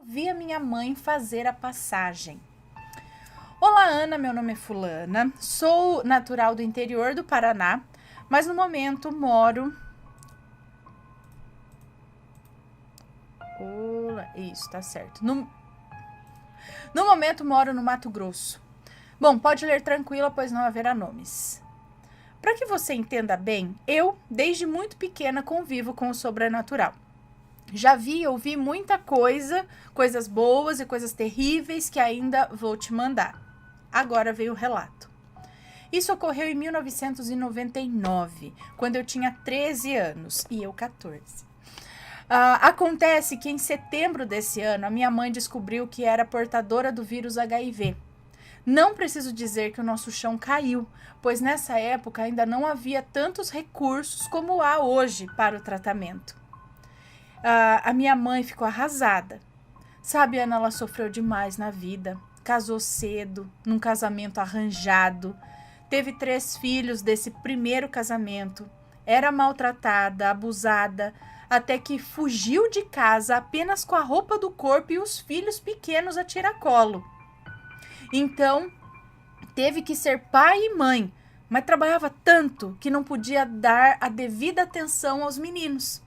Vi a minha mãe fazer a passagem. Olá, Ana, meu nome é Fulana, sou natural do interior do Paraná, mas no momento moro... Isso, tá certo. No momento moro no Mato Grosso. Bom, pode ler tranquila, pois não haverá nomes. Para que você entenda bem, eu, desde muito pequena, convivo com o sobrenatural. Já vi e ouvi muita coisa, coisas boas e coisas terríveis que ainda vou te mandar. Agora veio o relato. Isso ocorreu em 1999, quando eu tinha 13 anos e eu 14. Acontece que em setembro desse ano, a minha mãe descobriu que era portadora do vírus HIV. Não preciso dizer que o nosso chão caiu, pois nessa época ainda não havia tantos recursos como há hoje para o tratamento. A minha mãe ficou arrasada. Sabe, Ana, ela sofreu demais na vida. Casou cedo, num casamento arranjado. Teve 3 filhos desse primeiro casamento. Era maltratada, abusada, até que fugiu de casa apenas com a roupa do corpo e os filhos pequenos a tiracolo. Então, teve que ser pai e mãe, mas trabalhava tanto que não podia dar a devida atenção aos meninos.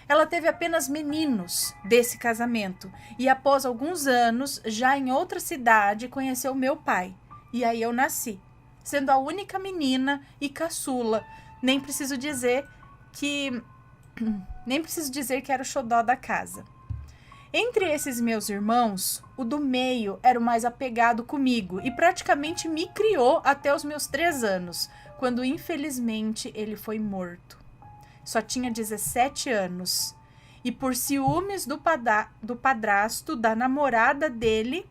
Ela teve apenas meninos desse casamento e após alguns anos, já em outra cidade, conheceu meu pai. E aí eu nasci, sendo a única menina e caçula. Nem preciso dizer que era o xodó da casa. Entre esses meus irmãos, o do meio era o mais apegado comigo e praticamente me criou até os meus 3 anos, quando infelizmente ele foi morto. Só tinha 17 anos. E por ciúmes do padrasto, da namorada dele...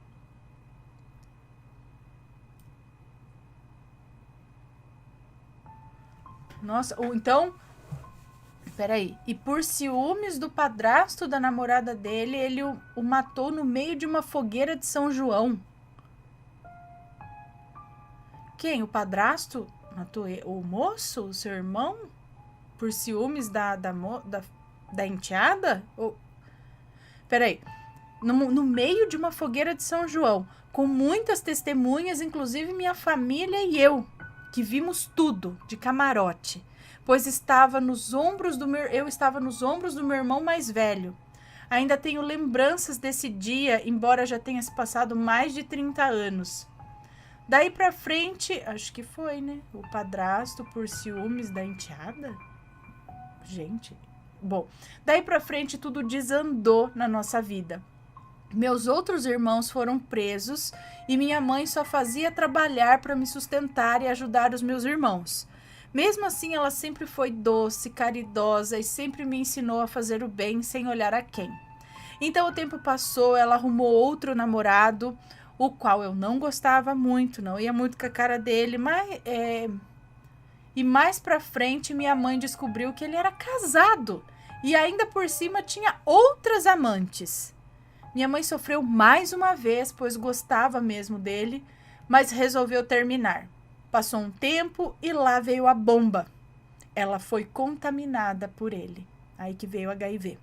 Nossa, ou então... Peraí. E por ciúmes do padrasto da namorada dele, ele o matou no meio de uma fogueira de São João. Quem? O padrasto matou o moço, o seu irmão? Por ciúmes da enteada? Peraí. No meio de uma fogueira de São João, com muitas testemunhas, inclusive minha família e eu, que vimos tudo de camarote, pois eu estava nos ombros do meu irmão mais velho. Ainda tenho lembranças desse dia, embora já tenha se passado mais de 30 anos. Daí pra frente, acho que foi, né? O padrasto por ciúmes da enteada? Gente, bom, daí pra frente tudo desandou na nossa vida. Meus outros irmãos foram presos e minha mãe só fazia trabalhar para me sustentar e ajudar os meus irmãos. Mesmo assim, ela sempre foi doce, caridosa e sempre me ensinou a fazer o bem sem olhar a quem. Então o tempo passou, ela arrumou outro namorado, o qual eu não gostava muito, não ia muito com a cara dele, mas... E mais pra frente, minha mãe descobriu que ele era casado e ainda por cima tinha outras amantes. Minha mãe sofreu mais uma vez, pois gostava mesmo dele, mas resolveu terminar. Passou um tempo e lá veio a bomba. Ela foi contaminada por ele. Aí que veio o HIV.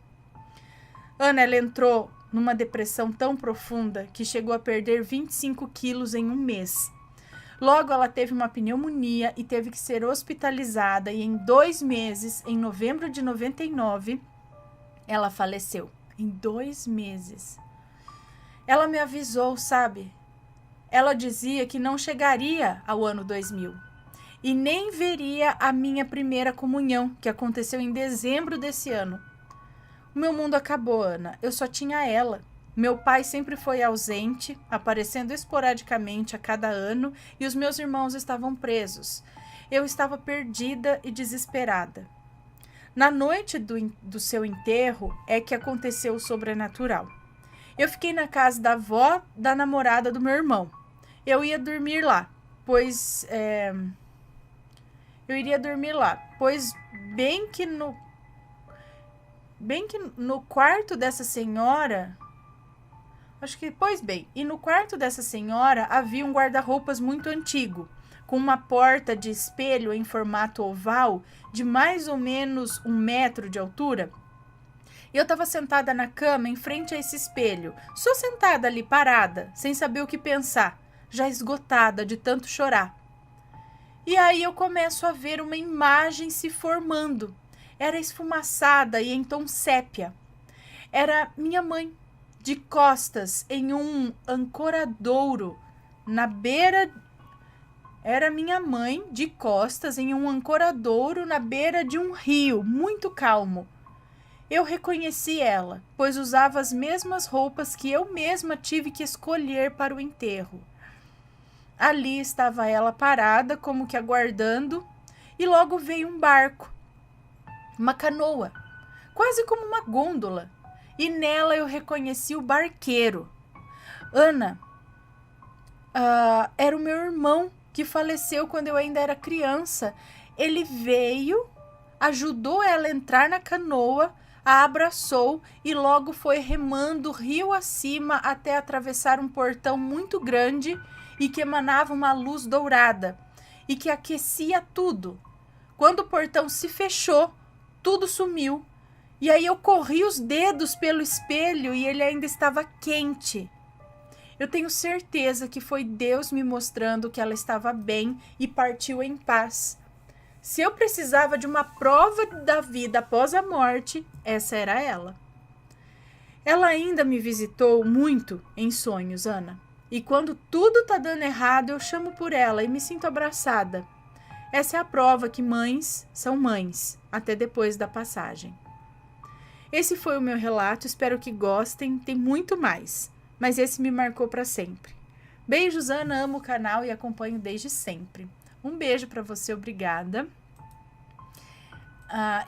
Ana, ela entrou numa depressão tão profunda que chegou a perder 25 quilos em um mês. Logo, ela teve uma pneumonia e teve que ser hospitalizada e em 2 meses, em novembro de 99, ela faleceu. Em 2 meses. Ela me avisou, sabe? Ela dizia que não chegaria ao ano 2000 e nem veria a minha primeira comunhão, que aconteceu em dezembro desse ano. O meu mundo acabou, Ana. Eu só tinha ela. Meu pai sempre foi ausente, aparecendo esporadicamente a cada ano, e os meus irmãos estavam presos. Eu estava perdida e desesperada. Na noite do seu enterro é que aconteceu o sobrenatural. Eu fiquei na casa da avó da namorada do meu irmão. Eu ia dormir lá, pois bem que no quarto dessa senhora... e no quarto dessa senhora havia um guarda-roupas muito antigo, com uma porta de espelho em formato oval de mais ou menos 1 metro de altura. Eu estava sentada na cama em frente a esse espelho, só sentada ali parada, sem saber o que pensar, já esgotada de tanto chorar. E aí eu começo a ver uma imagem se formando. Era esfumaçada e em tom sépia. Era minha mãe, de costas, em um ancoradouro, na beira... Era minha mãe, de costas, em um ancoradouro, na beira de um rio, muito calmo. Eu reconheci ela, pois usava as mesmas roupas que eu mesma tive que escolher para o enterro. Ali estava ela parada, como que aguardando, e logo veio um barco, uma canoa, quase como uma gôndola, e nela eu reconheci o barqueiro. Ana, era o meu irmão que faleceu quando eu ainda era criança. Ele veio, ajudou ela a entrar na canoa, a abraçou e logo foi remando rio acima até atravessar um portão muito grande e que emanava uma luz dourada e que aquecia tudo. Quando o portão se fechou, tudo sumiu. E aí eu corri os dedos pelo espelho e ele ainda estava quente. Eu tenho certeza que foi Deus me mostrando que ela estava bem e partiu em paz. Se eu precisava de uma prova da vida após a morte, essa era ela. Ela ainda me visitou muito em sonhos, Ana. E quando tudo tá dando errado, eu chamo por ela e me sinto abraçada. Essa é a prova que mães são mães, até depois da passagem. Esse foi o meu relato, espero que gostem, tem muito mais, mas esse me marcou para sempre. Beijos, Ana, amo o canal e acompanho desde sempre. Um beijo para você, obrigada.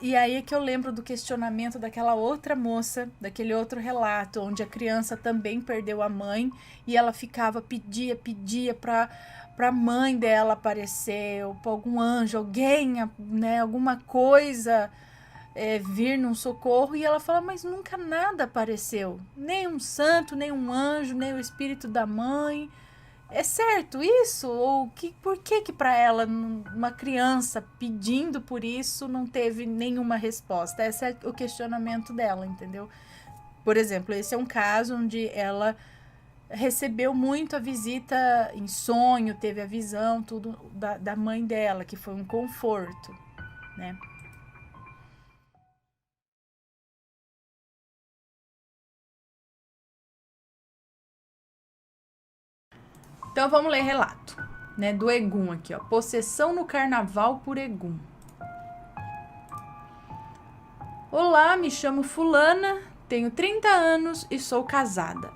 E aí é que eu lembro do questionamento daquela outra moça, daquele outro relato, onde a criança também perdeu a mãe e ela pedia para a mãe dela aparecer, ou para algum anjo, alguém, né, alguma coisa vir num socorro, e ela fala, mas nunca nada apareceu, nem um santo, nem um anjo, nem o espírito da mãe. É certo isso? Ou por que para ela, uma criança pedindo por isso, não teve nenhuma resposta? Esse é o questionamento dela, entendeu? Por exemplo, esse é um caso onde ela recebeu muito a visita em sonho, teve a visão, tudo da mãe dela, que foi um conforto, né? Então vamos ler relato, né, do Egum aqui, ó. Possessão no carnaval por Egum. Olá, me chamo fulana, tenho 30 anos e sou casada.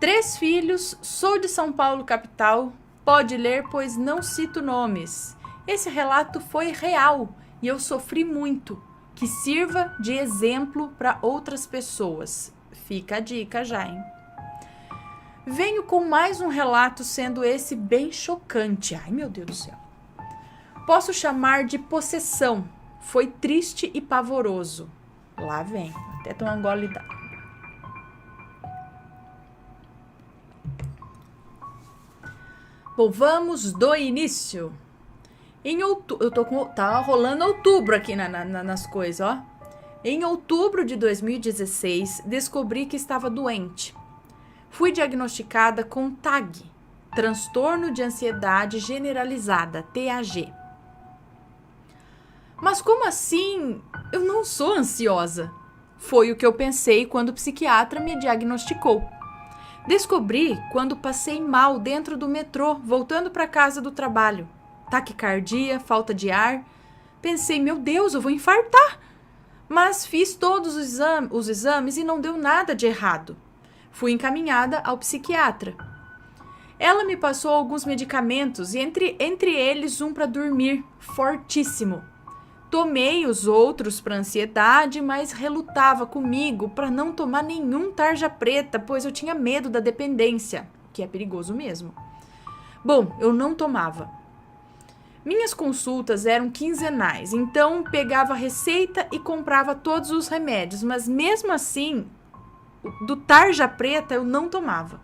3 filhos, sou de São Paulo, capital. Pode ler, pois não cito nomes. Esse relato foi real e eu sofri muito. Que sirva de exemplo para outras pessoas. Fica a dica já, hein? Venho com mais um relato, sendo esse bem chocante. Ai, meu Deus do céu. Posso chamar de possessão. Foi triste e pavoroso. Lá vem. Até tomar um gole d'água. Bom, vamos do início. Em outubro, tá rolando outubro aqui nas coisas, ó. Em outubro de 2016, descobri que estava doente. Fui diagnosticada com TAG, transtorno de ansiedade generalizada, TAG. Mas como assim? Eu não sou ansiosa. Foi o que eu pensei quando o psiquiatra me diagnosticou. Descobri quando passei mal dentro do metrô, voltando para casa do trabalho. Taquicardia, falta de ar. Pensei, meu Deus, eu vou infartar. Mas fiz todos os exames e não deu nada de errado. Fui encaminhada ao psiquiatra. Ela me passou alguns medicamentos e entre eles um para dormir, fortíssimo. Tomei os outros para ansiedade, mas relutava comigo para não tomar nenhum tarja preta, pois eu tinha medo da dependência, que é perigoso mesmo. Bom, eu não tomava. Minhas consultas eram quinzenais, então pegava a receita e comprava todos os remédios, mas mesmo assim, do tarja preta eu não tomava,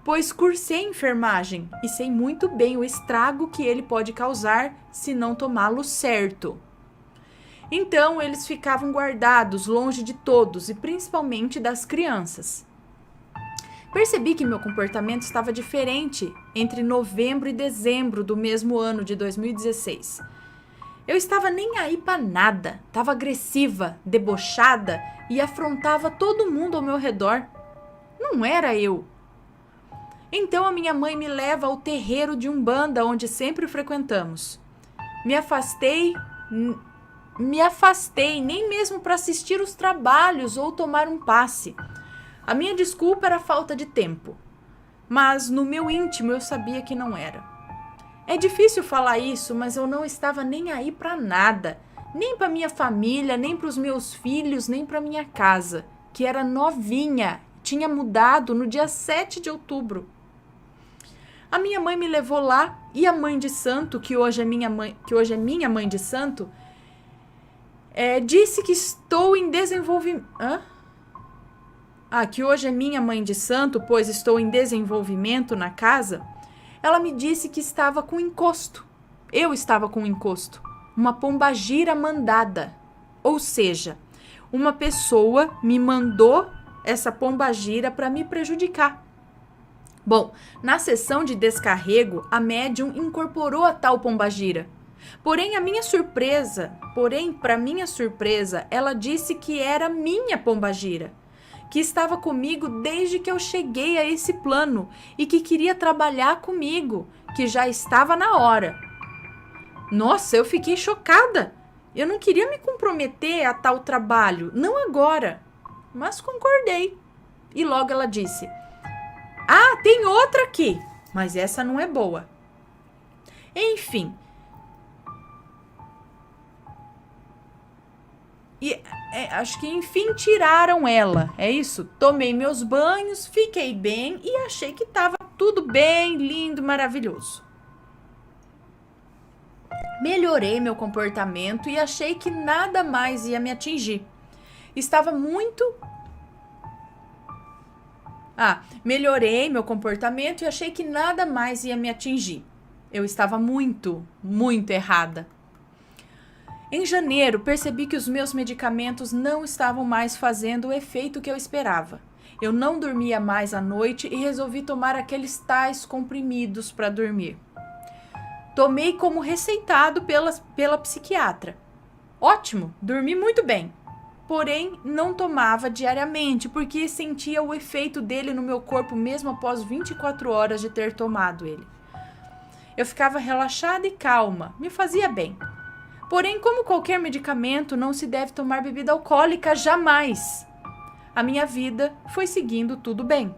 pois cursei enfermagem e sei muito bem o estrago que ele pode causar se não tomá-lo certo. Então eles ficavam guardados longe de todos e principalmente das crianças. Percebi que meu comportamento estava diferente entre novembro e dezembro do mesmo ano de 2016. Eu estava nem aí para nada, estava agressiva, debochada e afrontava todo mundo ao meu redor. Não era eu. Então a minha mãe me leva ao terreiro de Umbanda, onde sempre frequentamos. Me afastei, nem mesmo para assistir os trabalhos ou tomar um passe. A minha desculpa era falta de tempo, mas no meu íntimo eu sabia que não era. É difícil falar isso, mas eu não estava nem aí para nada, nem para minha família, nem para os meus filhos, nem para minha casa, que era novinha, tinha mudado no dia 7 de outubro. A minha mãe me levou lá e a mãe de santo, que hoje é minha mãe de santo, disse que estou em desenvolvimento. Que hoje é minha mãe de santo, pois estou em desenvolvimento na casa. Ela me disse que estava com encosto. Eu estava com encosto. Uma pombagira mandada. Ou seja, uma pessoa me mandou essa pombagira para me prejudicar. Bom, na sessão de descarrego, a médium incorporou a tal pombagira. Porém, para minha surpresa, ela disse que era minha pombagira, que estava comigo desde que eu cheguei a esse plano e que queria trabalhar comigo, que já estava na hora. Nossa, eu fiquei chocada. Eu não queria me comprometer a tal trabalho, não agora, mas concordei. E logo ela disse: tem outra aqui, mas essa não é boa. Enfim. Acho que enfim tiraram ela, é isso? Tomei meus banhos, fiquei bem e achei que estava tudo bem, lindo, maravilhoso. Melhorei meu comportamento e achei que nada mais ia me atingir. Melhorei meu comportamento e achei que nada mais ia me atingir. Eu estava muito, muito errada. Em janeiro, percebi que os meus medicamentos não estavam mais fazendo o efeito que eu esperava. Eu não dormia mais à noite e resolvi tomar aqueles tais comprimidos para dormir. Tomei como receitado pela psiquiatra. Ótimo, dormi muito bem. Porém, não tomava diariamente, porque sentia o efeito dele no meu corpo mesmo após 24 horas de ter tomado ele. Eu ficava relaxada e calma, me fazia bem. Porém, como qualquer medicamento, não se deve tomar bebida alcoólica jamais. A minha vida foi seguindo tudo bem.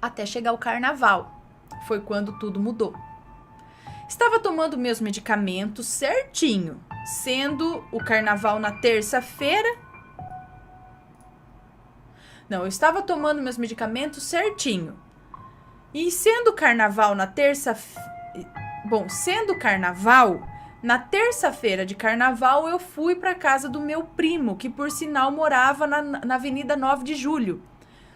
Até chegar o carnaval. Foi quando tudo mudou. Estava tomando meus medicamentos certinho, sendo o carnaval na terça-feira. Não, eu estava tomando meus medicamentos certinho. E sendo carnaval na na terça-feira de carnaval, eu fui para a casa do meu primo, que por sinal morava na Avenida 9 de Julho,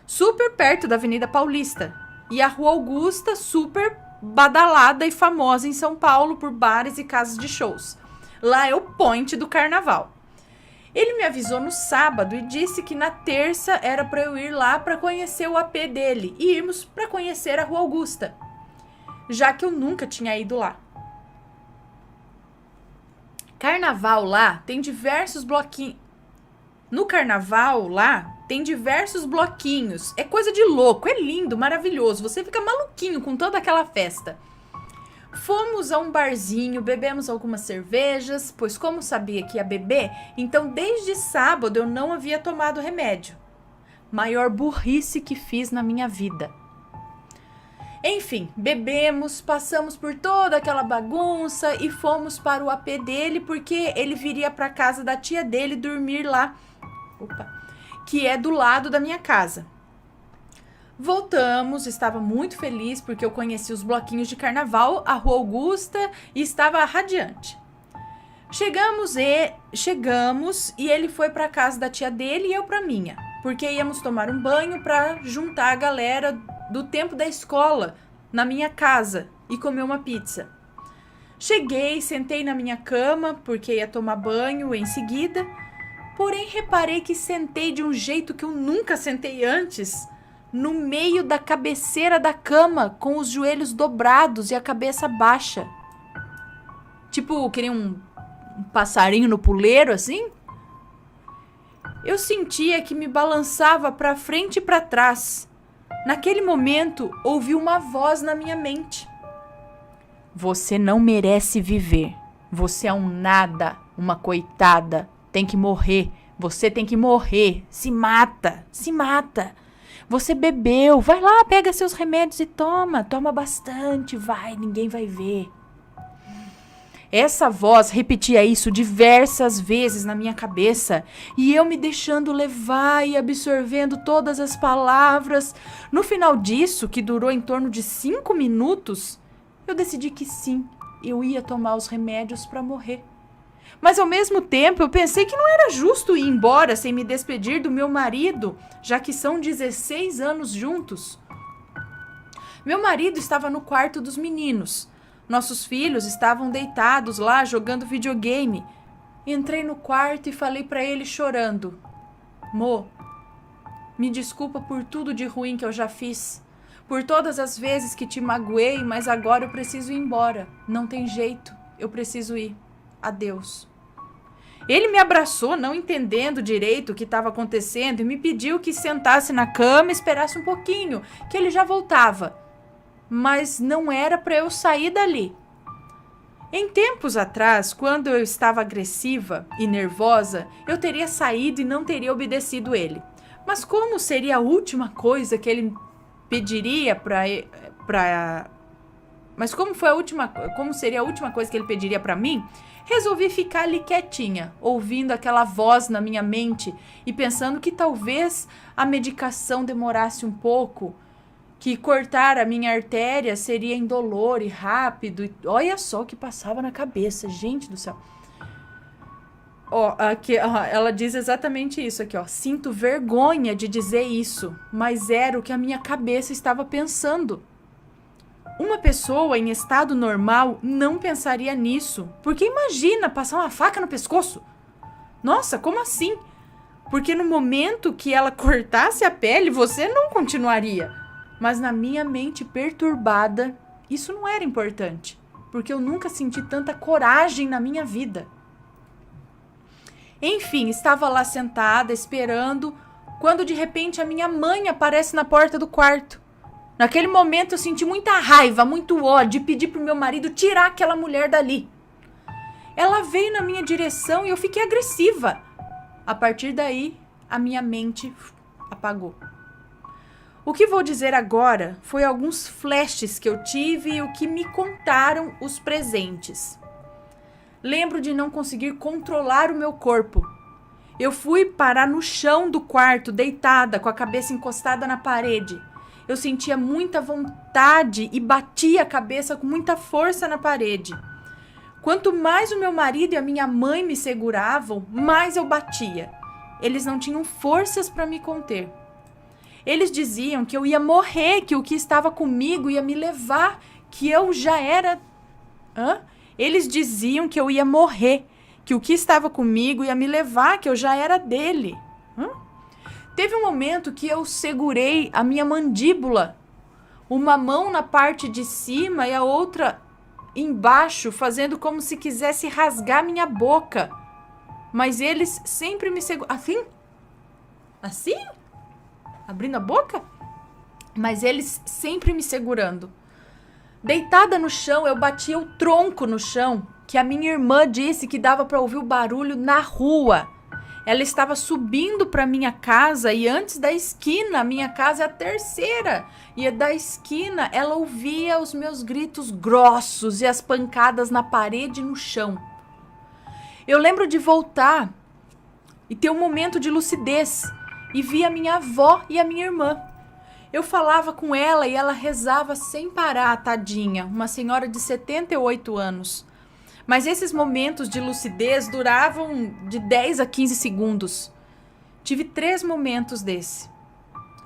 super perto da Avenida Paulista. E a Rua Augusta, super badalada e famosa em São Paulo por bares e casas de shows. Lá é o point do carnaval. Ele me avisou no sábado e disse que na terça era para eu ir lá para conhecer o AP dele e irmos para conhecer a Rua Augusta, já que eu nunca tinha ido lá. Carnaval lá tem diversos bloquinhos. No carnaval lá tem diversos bloquinhos. É coisa de louco, é lindo, maravilhoso. Você fica maluquinho com toda aquela festa. Fomos a um barzinho, bebemos algumas cervejas, pois como sabia que ia beber, então desde sábado eu não havia tomado remédio. Maior burrice que fiz na minha vida. Enfim, bebemos, passamos por toda aquela bagunça e fomos para o AP dele, porque ele viria para a casa da tia dele dormir lá, que é do lado da minha casa. Voltamos, estava muito feliz porque eu conheci os bloquinhos de carnaval, a Rua Augusta e estava radiante. Chegamos e ele foi para a casa da tia dele e eu para minha, porque íamos tomar um banho para juntar a galera do tempo da escola na minha casa e comer uma pizza. Cheguei, sentei na minha cama, porque ia tomar banho em seguida. Porém, reparei que sentei de um jeito que eu nunca sentei antes, no meio da cabeceira da cama, com os joelhos dobrados e a cabeça baixa. Tipo, queria um passarinho no puleiro, assim? Eu sentia que me balançava para frente e para trás. Naquele momento, ouvi uma voz na minha mente. Você não merece viver. Você é um nada, uma coitada. Tem que morrer. Você tem que morrer. Se mata, se mata. Você bebeu. Vai lá, pega seus remédios e toma. Toma bastante, vai, ninguém vai ver. Essa voz repetia isso diversas vezes na minha cabeça e eu me deixando levar e absorvendo todas as palavras. No final disso, que durou em torno de 5 minutos, eu decidi que sim, eu ia tomar os remédios para morrer. Mas ao mesmo tempo eu pensei que não era justo ir embora sem me despedir do meu marido, já que são 16 anos juntos. Meu marido estava no quarto dos meninos. Nossos filhos estavam deitados lá jogando videogame. Entrei no quarto e falei para ele chorando. Mo, me desculpa por tudo de ruim que eu já fiz. Por todas as vezes que te magoei, mas agora eu preciso ir embora. Não tem jeito, eu preciso ir. Adeus. Ele me abraçou, não entendendo direito o que estava acontecendo, e me pediu que sentasse na cama e esperasse um pouquinho, que ele já voltava. Mas não era para eu sair dali. Em tempos atrás, quando eu estava agressiva e nervosa, eu teria saído e não teria obedecido ele. Mas como seria a última coisa que ele pediria Mas como seria a última coisa que ele pediria para mim? Resolvi ficar ali quietinha, ouvindo aquela voz na minha mente e pensando que talvez a medicação demorasse um pouco, que cortar a minha artéria seria indolor e rápido. E olha só o que passava na cabeça, gente do céu. Aqui, ela diz exatamente isso aqui, ó. Sinto vergonha de dizer isso, mas era o que a minha cabeça estava pensando. Uma pessoa em estado normal não pensaria nisso, porque imagina passar uma faca no pescoço. Nossa, como assim? Porque no momento que ela cortasse a pele, você não continuaria. Mas na minha mente perturbada, isso não era importante, porque eu nunca senti tanta coragem na minha vida. Enfim, estava lá sentada, esperando, quando de repente a minha mãe aparece na porta do quarto. Naquele momento eu senti muita raiva, muito ódio e pedi pro meu marido tirar aquela mulher dali. Ela veio na minha direção e eu fiquei agressiva. A partir daí, a minha mente apagou. O que vou dizer agora foi alguns flashes que eu tive e o que me contaram os presentes. Lembro de não conseguir controlar o meu corpo. Eu fui parar no chão do quarto, deitada, com a cabeça encostada na parede. Eu sentia muita vontade e batia a cabeça com muita força na parede. Quanto mais o meu marido e a minha mãe me seguravam, mais eu batia. Eles não tinham forças para me conter. Eles diziam que eu ia morrer, que o que estava comigo ia me levar, que eu já era... Eles diziam que eu ia morrer, que o que estava comigo ia me levar, que eu já era dele. Teve um momento que eu segurei a minha mandíbula, uma mão na parte de cima e a outra embaixo, fazendo como se quisesse rasgar minha boca. Mas eles sempre me seguraram. Assim? Assim? Abrindo a boca? Mas eles sempre me segurando. Deitada no chão, eu batia o tronco no chão, que a minha irmã disse que dava para ouvir o barulho na rua. Ela estava subindo para minha casa e antes da esquina, a minha casa é a terceira. E da esquina, ela ouvia os meus gritos grossos e as pancadas na parede e no chão. Eu lembro de voltar e ter um momento de lucidez e vi a minha avó e a minha irmã. Eu falava com ela e ela rezava sem parar, tadinha, uma senhora de 78 anos. Mas esses momentos de lucidez duravam de 10 a 15 segundos. Tive 3 momentos desse.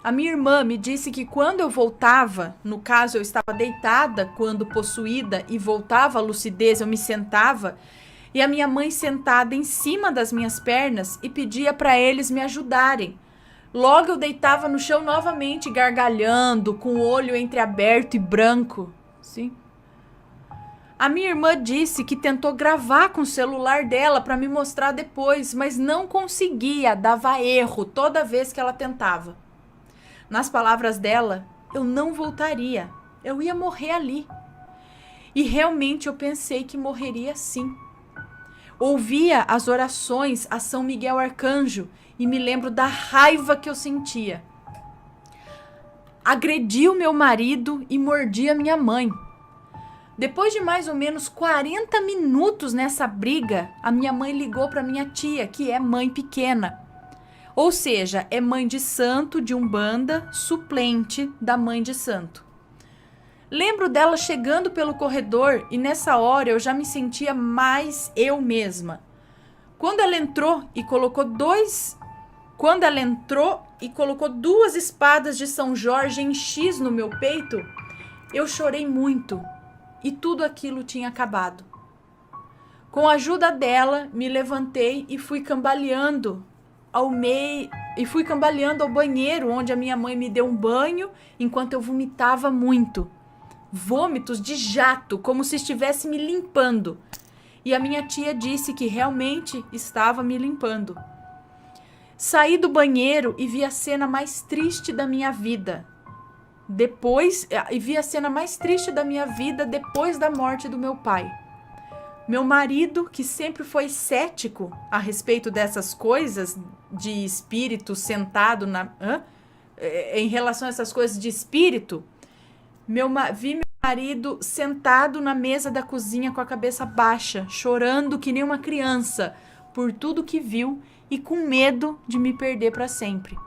A minha irmã me disse que quando eu voltava, no caso eu estava deitada quando possuída e voltava à lucidez, eu me sentava e a minha mãe sentada em cima das minhas pernas e pedia para eles me ajudarem. Logo eu deitava no chão novamente, gargalhando, com o olho entreaberto e branco. Sim. A minha irmã disse que tentou gravar com o celular dela para me mostrar depois, mas não conseguia, dava erro toda vez que ela tentava. Nas palavras dela, eu não voltaria, eu ia morrer ali. E realmente eu pensei que morreria sim. Ouvia as orações a São Miguel Arcanjo e me lembro da raiva que eu sentia. Agredi o meu marido e mordi a minha mãe. Depois de mais ou menos 40 minutos nessa briga, a minha mãe ligou para minha tia, que é mãe pequena. Ou seja, é mãe de santo de Umbanda, suplente da mãe de santo. Lembro dela chegando pelo corredor e nessa hora eu já me sentia mais eu mesma. Quando ela entrou e colocou duas espadas de São Jorge em X no meu peito, eu chorei muito e tudo aquilo tinha acabado. Com a ajuda dela, me levantei e fui cambaleando ao banheiro onde a minha mãe me deu um banho enquanto eu vomitava muito. Vômitos de jato, como se estivesse me limpando. E a minha tia disse que realmente estava me limpando. Saí do banheiro e vi a cena mais triste da minha vida. Depois da morte do meu pai. Meu marido, que sempre foi cético a respeito dessas coisas de espírito sentado em relação a essas coisas de espírito, vi meu marido sentado na mesa da cozinha com a cabeça baixa, chorando que nem uma criança por tudo que viu e com medo de me perder para sempre.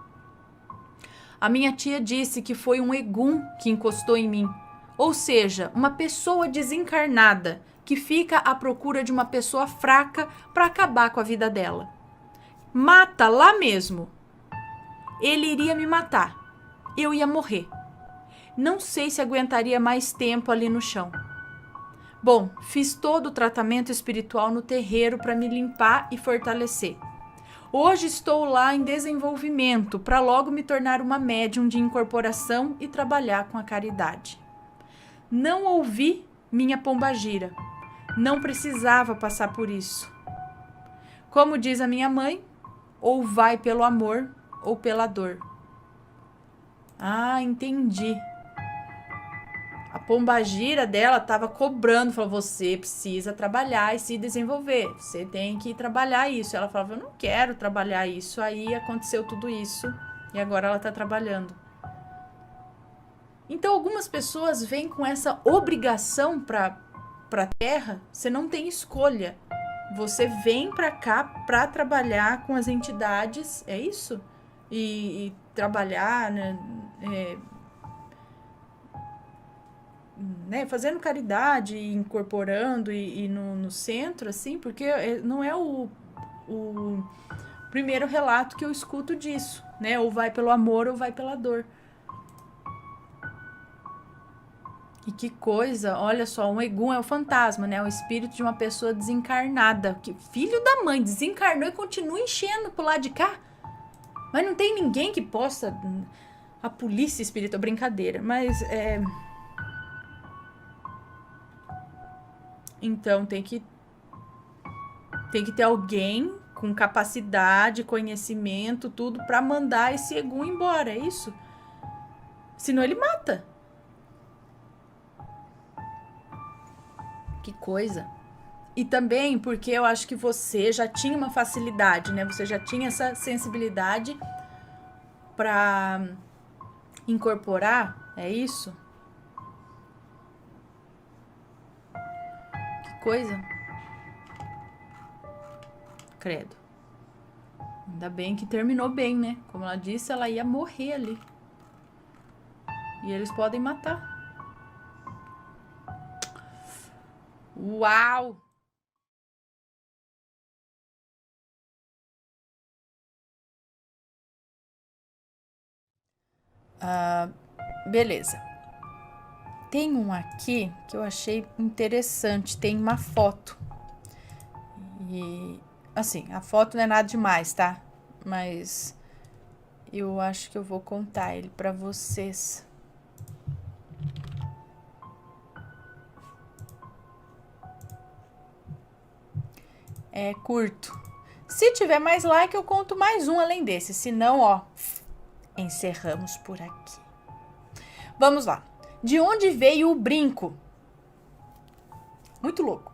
A minha tia disse que foi um egum que encostou em mim, ou seja, uma pessoa desencarnada que fica à procura de uma pessoa fraca para acabar com a vida dela. Mata lá mesmo. Ele iria me matar. Eu ia morrer. Não sei se aguentaria mais tempo ali no chão. Bom, fiz todo o tratamento espiritual no terreiro para me limpar e fortalecer. Hoje estou lá em desenvolvimento para logo me tornar uma médium de incorporação e trabalhar com a caridade. Não ouvi minha pombagira. Não precisava passar por isso. Como diz a minha mãe, ou vai pelo amor ou pela dor. Ah, entendi. A pombagira dela estava cobrando, falou, você precisa trabalhar e se desenvolver, você tem que trabalhar isso. Ela falava, eu não quero trabalhar isso, aí aconteceu tudo isso e agora ela está trabalhando. Então algumas pessoas vêm com essa obrigação para a Terra, você não tem escolha. Você vem para cá para trabalhar com as entidades, é isso? E trabalhar, fazendo caridade, incorporando e no centro, assim, porque não é o primeiro relato que eu escuto disso, né? Ou vai pelo amor ou vai pela dor. E que coisa, olha só, um egum é o fantasma, né? O espírito de uma pessoa desencarnada. Que filho da mãe, desencarnou e continua enchendo pro lado de cá. Mas não tem ninguém que possa... A polícia espírita, brincadeira, mas Então tem que ter alguém com capacidade, conhecimento, tudo, pra mandar esse egum embora, é isso? Senão ele mata. Que coisa. E também porque eu acho que você já tinha uma facilidade, né? Você já tinha essa sensibilidade pra incorporar, é isso? Que coisa. Credo. Ainda bem que terminou bem, né? Como ela disse, ela ia morrer ali. E eles podem matar. Uau! Beleza. Tem um aqui que eu achei interessante. Tem uma foto. E, assim, a foto não é nada demais, tá? Mas eu acho que eu vou contar ele pra vocês. É curto. Se tiver mais like, eu conto mais um além desse. Se não, ó, encerramos por aqui. Vamos lá. De onde veio o brinco? Muito louco.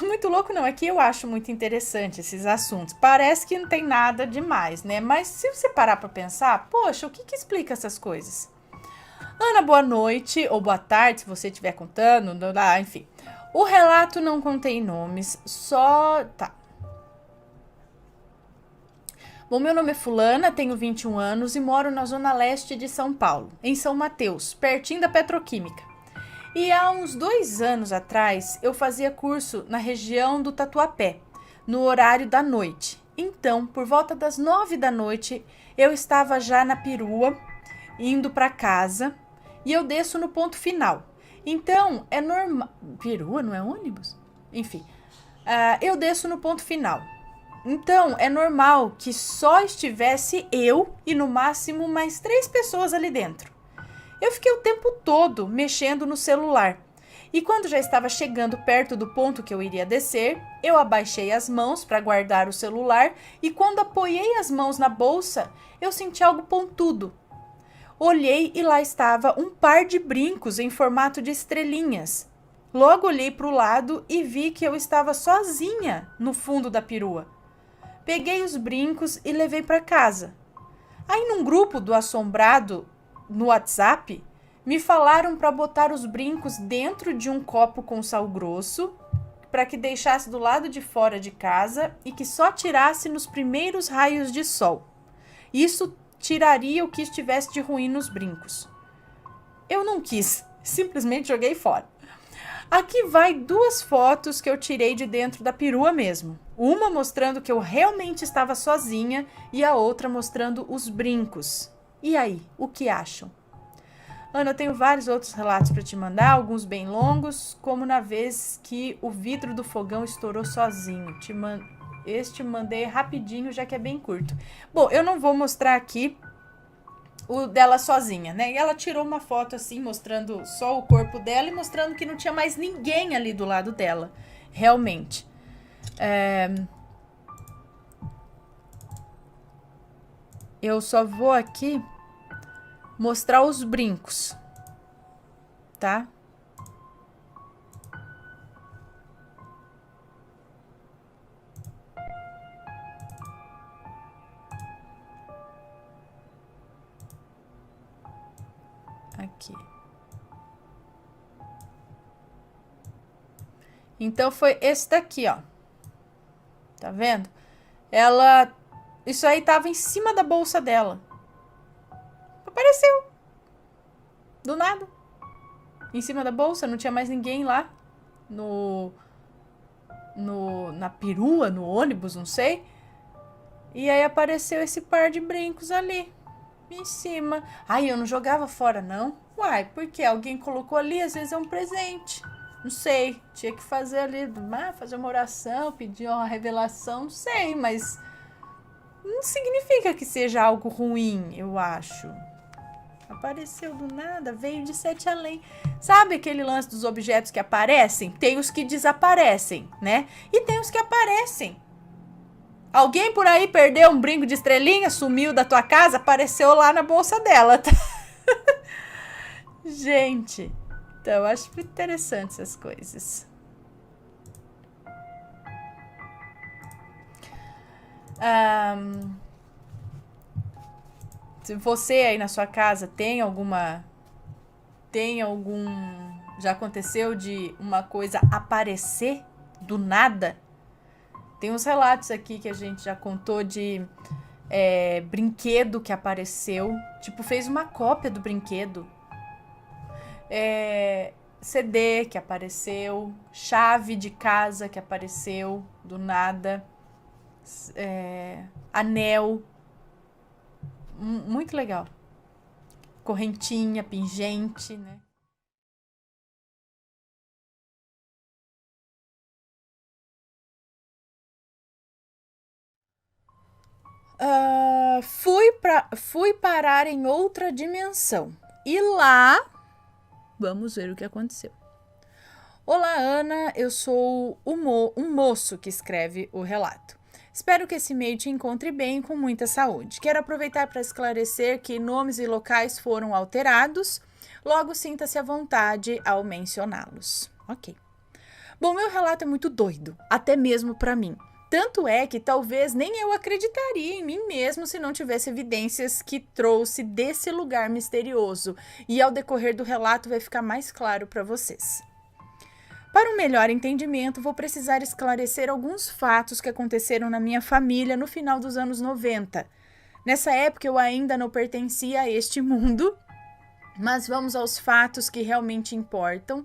Muito louco não, é que eu acho muito interessante esses assuntos. Parece que não tem nada demais, né? Mas se você parar pra pensar, poxa, o que explica essas coisas? Ana, boa noite, ou boa tarde, se você estiver contando, enfim. O relato não contém nomes, só... Tá. Bom, meu nome é Fulana, tenho 21 anos e moro na zona leste de São Paulo, em São Mateus, pertinho da Petroquímica. E há uns 2 anos atrás, eu fazia curso na região do Tatuapé, no horário da noite. Então, por volta das 9 da noite, eu estava já na perua, indo para casa, e eu desço no ponto final. Então, é normal... Perua, não é ônibus? Enfim, eu desço no ponto final. Então, é normal que só estivesse eu e no máximo mais 3 pessoas ali dentro. Eu fiquei o tempo todo mexendo no celular. E quando já estava chegando perto do ponto que eu iria descer, eu abaixei as mãos para guardar o celular e quando apoiei as mãos na bolsa, eu senti algo pontudo. Olhei e lá estava um par de brincos em formato de estrelinhas. Logo olhei para o lado e vi que eu estava sozinha no fundo da perua. Peguei os brincos e levei para casa. Aí num grupo do assombrado no WhatsApp, me falaram para botar os brincos dentro de um copo com sal grosso, para que deixasse do lado de fora de casa e que só tirasse nos primeiros raios de sol. Isso tiraria o que estivesse de ruim nos brincos. Eu não quis, simplesmente joguei fora. Aqui vai 2 fotos que eu tirei de dentro da perua mesmo. Uma mostrando que eu realmente estava sozinha e a outra mostrando os brincos. E aí, o que acham? Ana, eu tenho vários outros relatos para te mandar, alguns bem longos, como na vez que o vidro do fogão estourou sozinho. Este mandei rapidinho, já que é bem curto. Bom, eu não vou mostrar aqui o dela sozinha, né? E ela tirou uma foto assim, mostrando só o corpo dela e mostrando que não tinha mais ninguém ali do lado dela. Realmente. Eu só vou aqui mostrar os brincos, tá? Aqui. Então foi esse daqui, ó. Tá vendo? Isso aí tava em cima da bolsa dela. Apareceu. Do nada. Em cima da bolsa, não tinha mais ninguém lá. Na perua, no ônibus, não sei. E aí apareceu esse par de brincos ali. Em cima. Ai, eu não jogava fora, não. Uai, porque alguém colocou ali, às vezes é um presente. Não sei, tinha que fazer ali, fazer uma oração, pedir uma revelação, não sei, mas não significa que seja algo ruim, eu acho. Apareceu do nada, veio de 7 além. Sabe aquele lance dos objetos que aparecem? Tem os que desaparecem, né? E tem os que aparecem. Alguém por aí perdeu um brinco de estrelinha, sumiu da tua casa, apareceu lá na bolsa dela, tá? Gente, então eu acho interessante essas coisas. Se você aí na sua casa tem algum... Já aconteceu de uma coisa aparecer do nada? Tem uns relatos aqui que a gente já contou de brinquedo que apareceu. Tipo, fez uma cópia do brinquedo. CD que apareceu. Chave de casa que apareceu do nada. Anel. Muito legal. correntinha, pingente, né? Fui parar em outra dimensão. E lá, vamos ver o que aconteceu. Olá, Ana, eu sou um moço que escreve o relato. Espero que esse e-mail te encontre bem e com muita saúde. Quero aproveitar para esclarecer que nomes e locais foram alterados, logo sinta-se à vontade ao mencioná-los. Ok. Bom, meu relato é muito doido, até mesmo para mim. Tanto é que talvez nem eu acreditaria em mim mesmo se não tivesse evidências que trouxe desse lugar misterioso. E ao decorrer do relato vai ficar mais claro para vocês. Para um melhor entendimento, vou precisar esclarecer alguns fatos que aconteceram na minha família no final dos anos 90. Nessa época eu ainda não pertencia a este mundo, mas vamos aos fatos que realmente importam.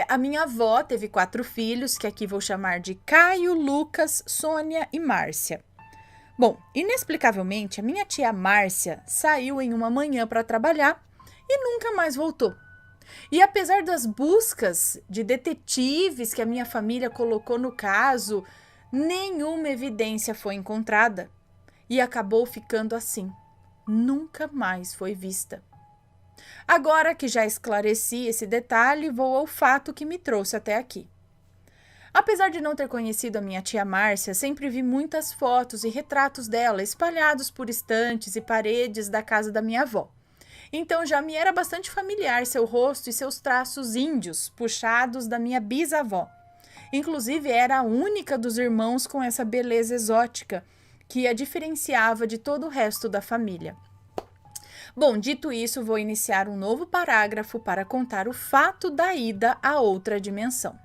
A minha avó teve 4 filhos, que aqui vou chamar de Caio, Lucas, Sônia e Márcia. Bom, inexplicavelmente, a minha tia Márcia saiu em uma manhã para trabalhar e nunca mais voltou. E apesar das buscas de detetives que a minha família colocou no caso, nenhuma evidência foi encontrada. E acabou ficando assim. Nunca mais foi vista. Agora que já esclareci esse detalhe, vou ao fato que me trouxe até aqui. Apesar de não ter conhecido a minha tia Márcia, sempre vi muitas fotos e retratos dela espalhados por estantes e paredes da casa da minha avó. Então já me era bastante familiar seu rosto e seus traços índios, puxados da minha bisavó. Inclusive era a única dos irmãos com essa beleza exótica, que a diferenciava de todo o resto da família. Bom, dito isso, vou iniciar um novo parágrafo para contar o fato da ida a outra dimensão.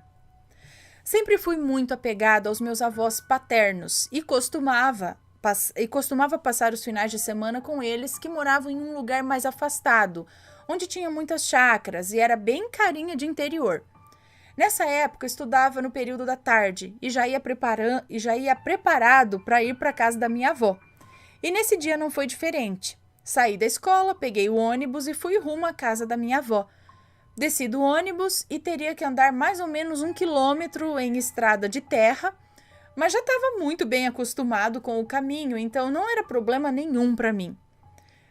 Sempre fui muito apegada aos meus avós paternos e costumava passar os finais de semana com eles, que moravam em um lugar mais afastado, onde tinha muitas chácaras e era bem carinha de interior. Nessa época, estudava no período da tarde e já ia preparado para ir para a casa da minha avó. E nesse dia não foi diferente. Saí da escola, peguei o ônibus e fui rumo à casa da minha avó. Desci do ônibus e teria que andar mais ou menos 1 quilômetro em estrada de terra, mas já estava muito bem acostumado com o caminho, então não era problema nenhum para mim.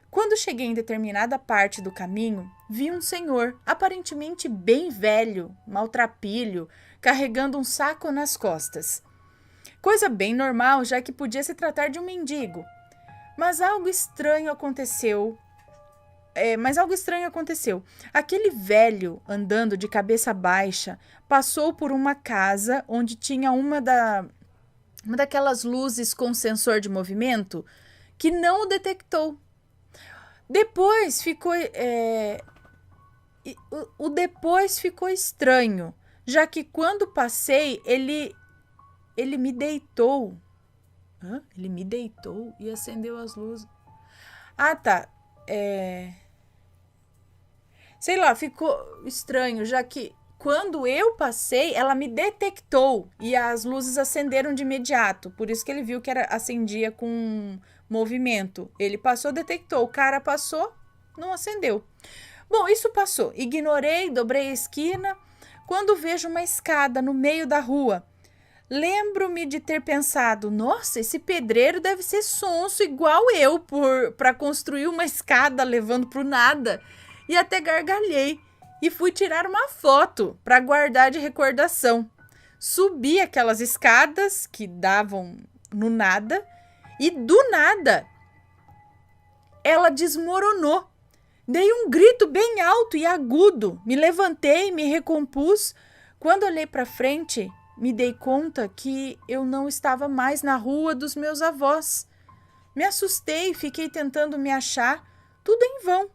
Quando cheguei em determinada parte do caminho, vi um senhor, aparentemente bem velho, maltrapilho, carregando um saco nas costas. Coisa bem normal, já que podia se tratar de um mendigo. Mas algo estranho aconteceu. Aquele velho, andando de cabeça baixa, passou por uma casa onde tinha uma daquelas luzes com sensor de movimento que não o detectou. Depois ficou estranho, já que quando passei, ele me deitou. Ele me deitou e acendeu as luzes. Ah, tá. Sei lá, ficou estranho, já que quando eu passei, ela me detectou e as luzes acenderam de imediato. Por isso que ele viu que acendia com movimento. Ele passou, detectou. O cara passou, não acendeu. Bom, isso passou. Ignorei, dobrei a esquina. Quando vejo uma escada no meio da rua, lembro-me de ter pensado, nossa, esse pedreiro deve ser sonso igual eu para construir uma escada levando pro nada. E até gargalhei e fui tirar uma foto para guardar de recordação. Subi aquelas escadas que davam no nada e do nada ela desmoronou. Dei um grito bem alto e agudo, me levantei, me recompus. Quando olhei para frente, me dei conta que eu não estava mais na rua dos meus avós. Me assustei e fiquei tentando me achar, tudo em vão.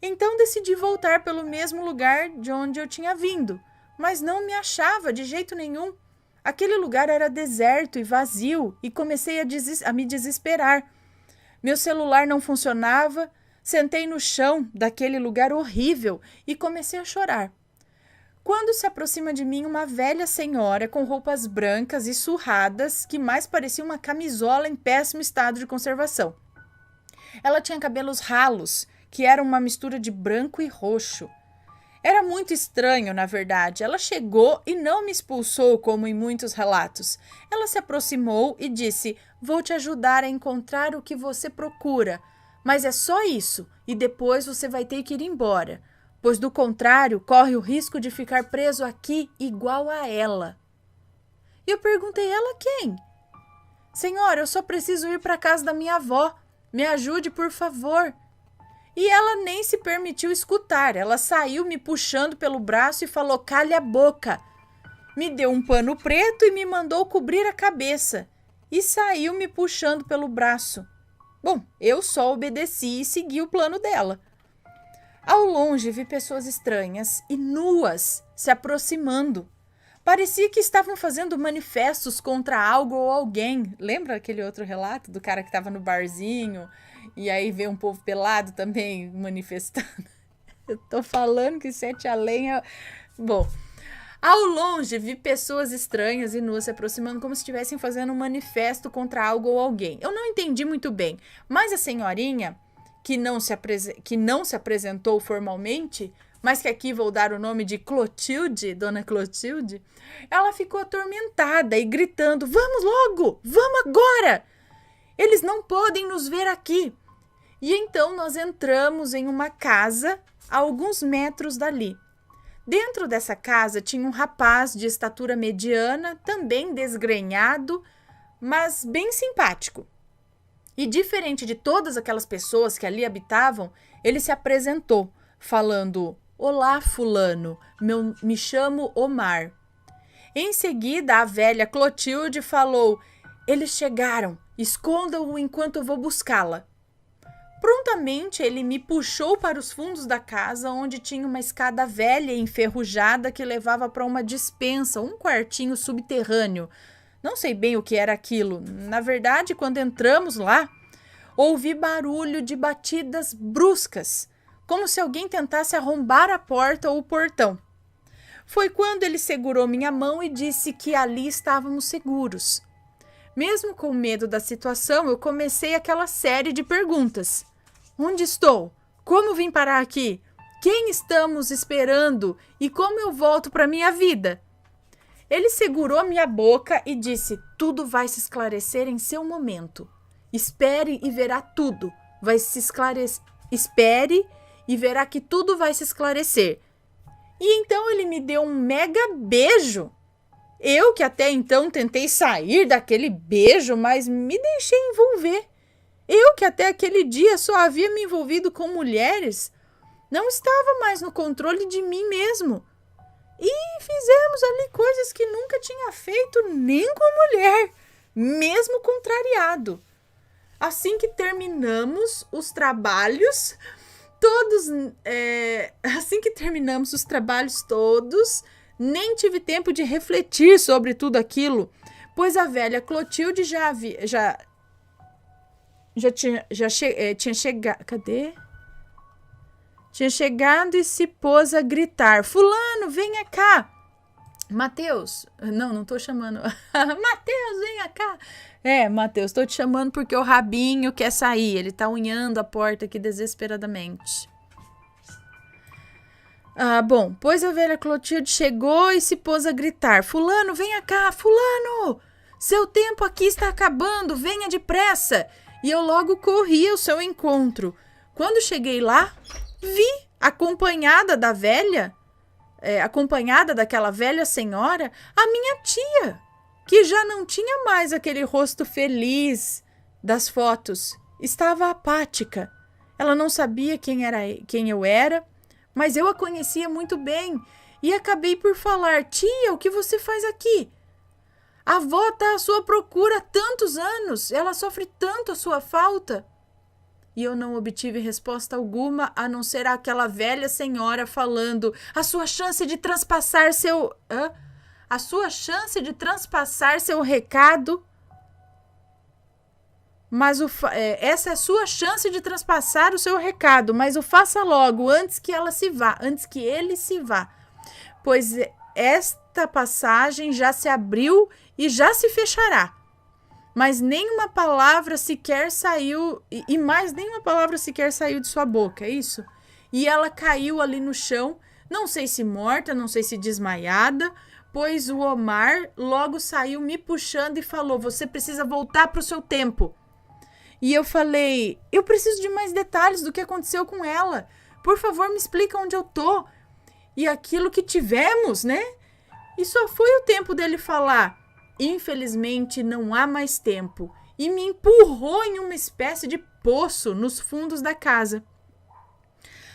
Então decidi voltar pelo mesmo lugar de onde eu tinha vindo, mas não me achava de jeito nenhum. Aquele lugar era deserto e vazio e comecei a me desesperar. Meu celular não funcionava, sentei no chão daquele lugar horrível e comecei a chorar. Quando se aproxima de mim uma velha senhora com roupas brancas e surradas, que mais parecia uma camisola em péssimo estado de conservação. Ela tinha cabelos ralos, que era uma mistura de branco e roxo. Era muito estranho, na verdade. Ela chegou e não me expulsou, como em muitos relatos. Ela se aproximou e disse: vou te ajudar a encontrar o que você procura. Mas é só isso, e depois você vai ter que ir embora. Pois, do contrário, corre o risco de ficar preso aqui igual a ela. E eu perguntei: ela quem? Senhora, eu só preciso ir para a casa da minha avó. Me ajude, por favor. E ela nem se permitiu escutar. Ela saiu me puxando pelo braço e falou: cale a boca. Me deu um pano preto e me mandou cobrir a cabeça. E saiu me puxando pelo braço. Bom, eu só obedeci e segui o plano dela. Ao longe vi pessoas estranhas e nuas se aproximando. Parecia que estavam fazendo manifestos contra algo ou alguém. Lembra aquele outro relato do cara que estava no barzinho e aí vê um povo pelado também manifestando? Eu tô falando que Sete Além é... Bom, ao longe vi pessoas estranhas e nuas se aproximando como se estivessem fazendo um manifesto contra algo ou alguém. Eu não entendi muito bem, mas a senhorinha, que não se apresentou formalmente, mas que aqui vou dar o nome de Clotilde, Dona Clotilde, ela ficou atormentada e gritando: vamos logo, vamos agora! Eles não podem nos ver aqui. E então nós entramos em uma casa a alguns metros dali. Dentro dessa casa tinha um rapaz de estatura mediana, também desgrenhado, mas bem simpático. E diferente de todas aquelas pessoas que ali habitavam, ele se apresentou, falando: olá, fulano, me chamo Omar. Em seguida, a velha Clotilde falou: eles chegaram, escondam-o enquanto eu vou buscá-la. Prontamente, ele me puxou para os fundos da casa, onde tinha uma escada velha e enferrujada que levava para uma despensa, um quartinho subterrâneo. Não sei bem o que era aquilo. Na verdade, quando entramos lá, ouvi barulho de batidas bruscas, como se alguém tentasse arrombar a porta ou o portão. Foi quando ele segurou minha mão e disse que ali estávamos seguros. Mesmo com medo da situação, eu comecei aquela série de perguntas. Onde estou? Como vim parar aqui? Quem estamos esperando? E como eu volto para minha vida? Ele segurou minha boca e disse: tudo vai se esclarecer em seu momento. Espere e verá tudo. Vai se esclarecer. Espere e verá que tudo vai se esclarecer. E então ele me deu um mega beijo. Eu que até então tentei sair daquele beijo, mas me deixei envolver. Eu que até aquele dia só havia me envolvido com mulheres, não estava mais no controle de mim mesmo. E fizemos ali coisas que nunca tinha feito nem com mulher, mesmo contrariado. Assim que terminamos os trabalhos todos, nem tive tempo de refletir sobre tudo aquilo, pois a velha Clotilde tinha chegado. Cadê? Tinha chegado e se pôs a gritar: fulano, venha cá! Mateus, não tô chamando. Mateus, venha cá! Mateus, tô te chamando porque o Rabinho quer sair. Ele tá unhando a porta aqui desesperadamente. Bom, pois a velha Clotilde chegou e se pôs a gritar: fulano, venha cá! Fulano! Seu tempo aqui está acabando, venha depressa! E eu logo corri ao seu encontro. Quando cheguei lá, vi, acompanhada daquela velha senhora, a minha tia, que já não tinha mais aquele rosto feliz das fotos. Estava apática. Ela não sabia quem eu era, mas eu a conhecia muito bem e acabei por falar: tia, o que você faz aqui? A avó está à sua procura há tantos anos, ela sofre tanto a sua falta. E eu não obtive resposta alguma, a não ser aquela velha senhora falando: a sua chance de transpassar seu... A sua chance de transpassar seu recado... essa é a sua chance de transpassar o seu recado, mas o faça logo, antes que ele se vá. Pois esta passagem já se abriu e já se fechará. mas nenhuma palavra sequer saiu, e mais nenhuma palavra sequer saiu de sua boca, é isso? E ela caiu ali no chão, não sei se morta, não sei se desmaiada, pois o Omar logo saiu me puxando e falou: você precisa voltar para o seu tempo. E eu falei: eu preciso de mais detalhes do que aconteceu com ela. Por favor, me explica onde eu tô. E aquilo que tivemos, né? E só foi o tempo dele falar: infelizmente não há mais tempo. E me empurrou em uma espécie de poço nos fundos da casa.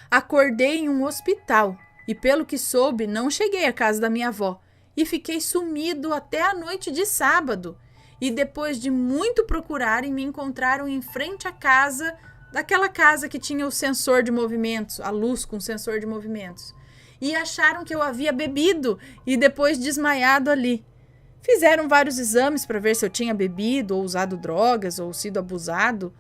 Acordei em um hospital e, pelo que soube, não cheguei à casa da minha avó e fiquei sumido até a noite de sábado. E depois de muito procurarem, me encontraram em frente à casa, daquela casa que tinha o sensor de movimentos, a luz com sensor de movimentos. E acharam que eu havia bebido e depois desmaiado ali. Fizeram vários exames para ver se eu tinha bebido ou usado drogas ou sido abusado,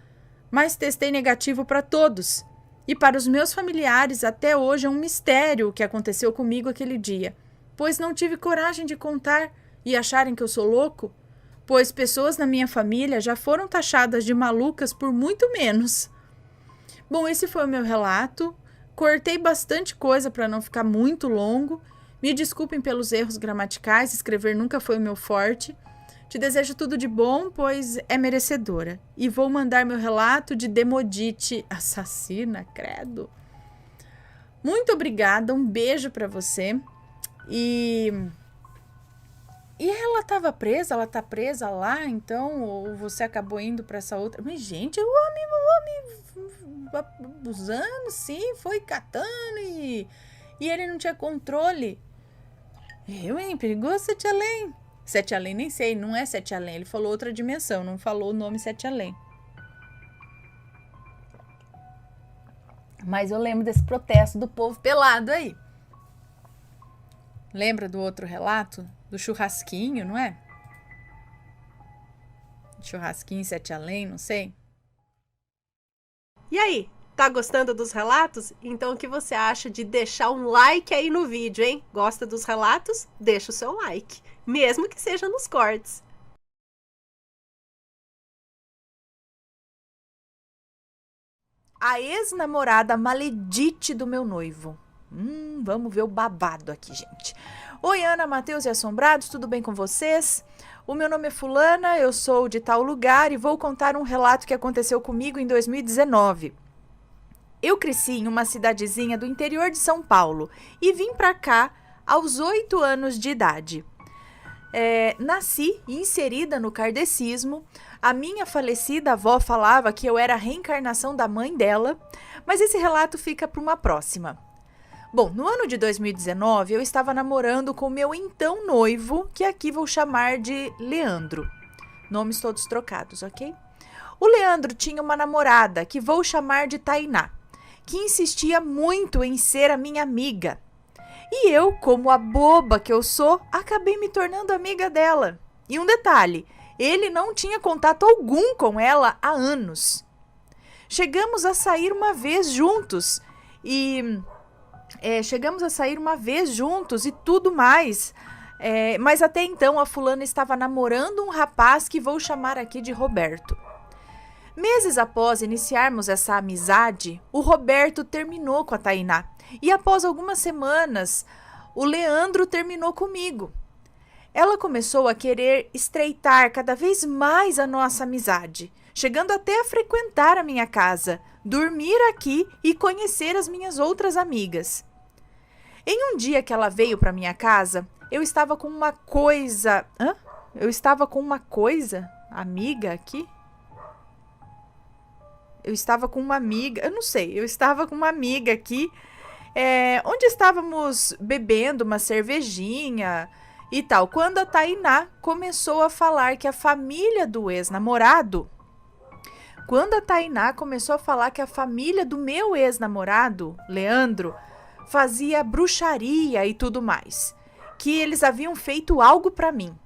mas testei negativo para todos. E para os meus familiares, até hoje é um mistério o que aconteceu comigo aquele dia, pois não tive coragem de contar e acharem que eu sou louco, pois pessoas na minha família já foram taxadas de malucas por muito menos. Bom, esse foi o meu relato. Cortei bastante coisa para não ficar muito longo. Me desculpem pelos erros gramaticais, escrever nunca foi o meu forte. Te desejo tudo de bom, pois é merecedora. E vou mandar meu relato de Demodite assassina, credo. Muito obrigada, um beijo para você. E ela estava presa, ela tá presa lá, então, ou você acabou indo para essa outra. Mas, gente, o homem abusando, sim, foi catando e ele não tinha controle. Perigoso Sete Além. Sete Além, nem sei, não é Sete Além, ele falou outra dimensão, não falou o nome Sete Além. Mas eu lembro desse protesto do povo pelado aí. Lembra do outro relato? Do churrasquinho, não é? Churrasquinho Sete Além, não sei. E aí, tá gostando dos relatos? Então o que você acha de deixar um like aí no vídeo, hein? Gosta dos relatos? Deixa o seu like, mesmo que seja nos cortes. A ex-namorada maledite do meu noivo. Vamos ver o babado aqui, gente. Oi, Ana, Matheus e Assombrados, tudo bem com vocês? O meu nome é Fulana, eu sou de tal lugar e vou contar um relato que aconteceu comigo em 2019. Eu cresci em uma cidadezinha do interior de São Paulo e vim pra cá aos 8 anos de idade. Nasci inserida no kardecismo. A minha falecida avó falava que eu era a reencarnação da mãe dela, mas esse relato fica para uma próxima. Bom, no ano de 2019, eu estava namorando com meu então noivo, que aqui vou chamar de Leandro. Nomes todos trocados, ok? O Leandro tinha uma namorada, que vou chamar de Tainá, que insistia muito em ser a minha amiga. E eu, como a boba que eu sou, acabei me tornando amiga dela. E um detalhe, ele não tinha contato algum com ela há anos. Chegamos a sair uma vez juntos e tudo mais. Mas até então a fulana estava namorando um rapaz que vou chamar aqui de Roberto. Meses após iniciarmos essa amizade, o Roberto terminou com a Tainá. E após algumas semanas, o Leandro terminou comigo. Ela começou a querer estreitar cada vez mais a nossa amizade, chegando até a frequentar a minha casa, dormir aqui e conhecer as minhas outras amigas. Em um dia que ela veio para minha casa, eu estava com uma coisa... Amiga aqui? Eu estava com uma amiga aqui, onde estávamos bebendo uma cervejinha e tal, quando a Tainá começou a falar que a família do ex-namorado, do meu ex-namorado, Leandro, fazia bruxaria e tudo mais, que eles haviam feito algo para mim.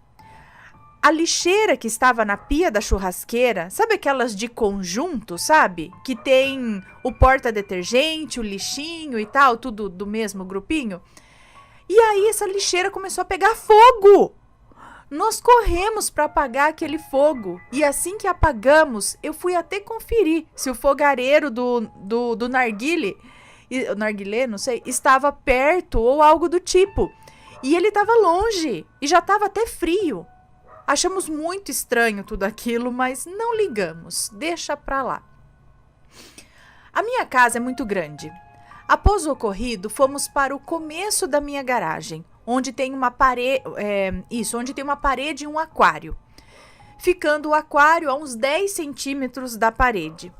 A lixeira que estava na pia da churrasqueira, sabe aquelas de conjunto, sabe? Que tem o porta-detergente, o lixinho e tal, tudo do mesmo grupinho. E aí essa lixeira começou a pegar fogo. Nós corremos para apagar aquele fogo e assim que apagamos, eu fui até conferir se o fogareiro do narguilé, o narguilé, não sei, estava perto ou algo do tipo. E ele estava longe e já estava até frio. Achamos muito estranho tudo aquilo, mas não ligamos, deixa pra lá. A minha casa é muito grande. Após o ocorrido, fomos para o começo da minha garagem, onde tem uma parede, onde tem uma parede e um aquário. Ficando o aquário a uns 10 centímetros da parede.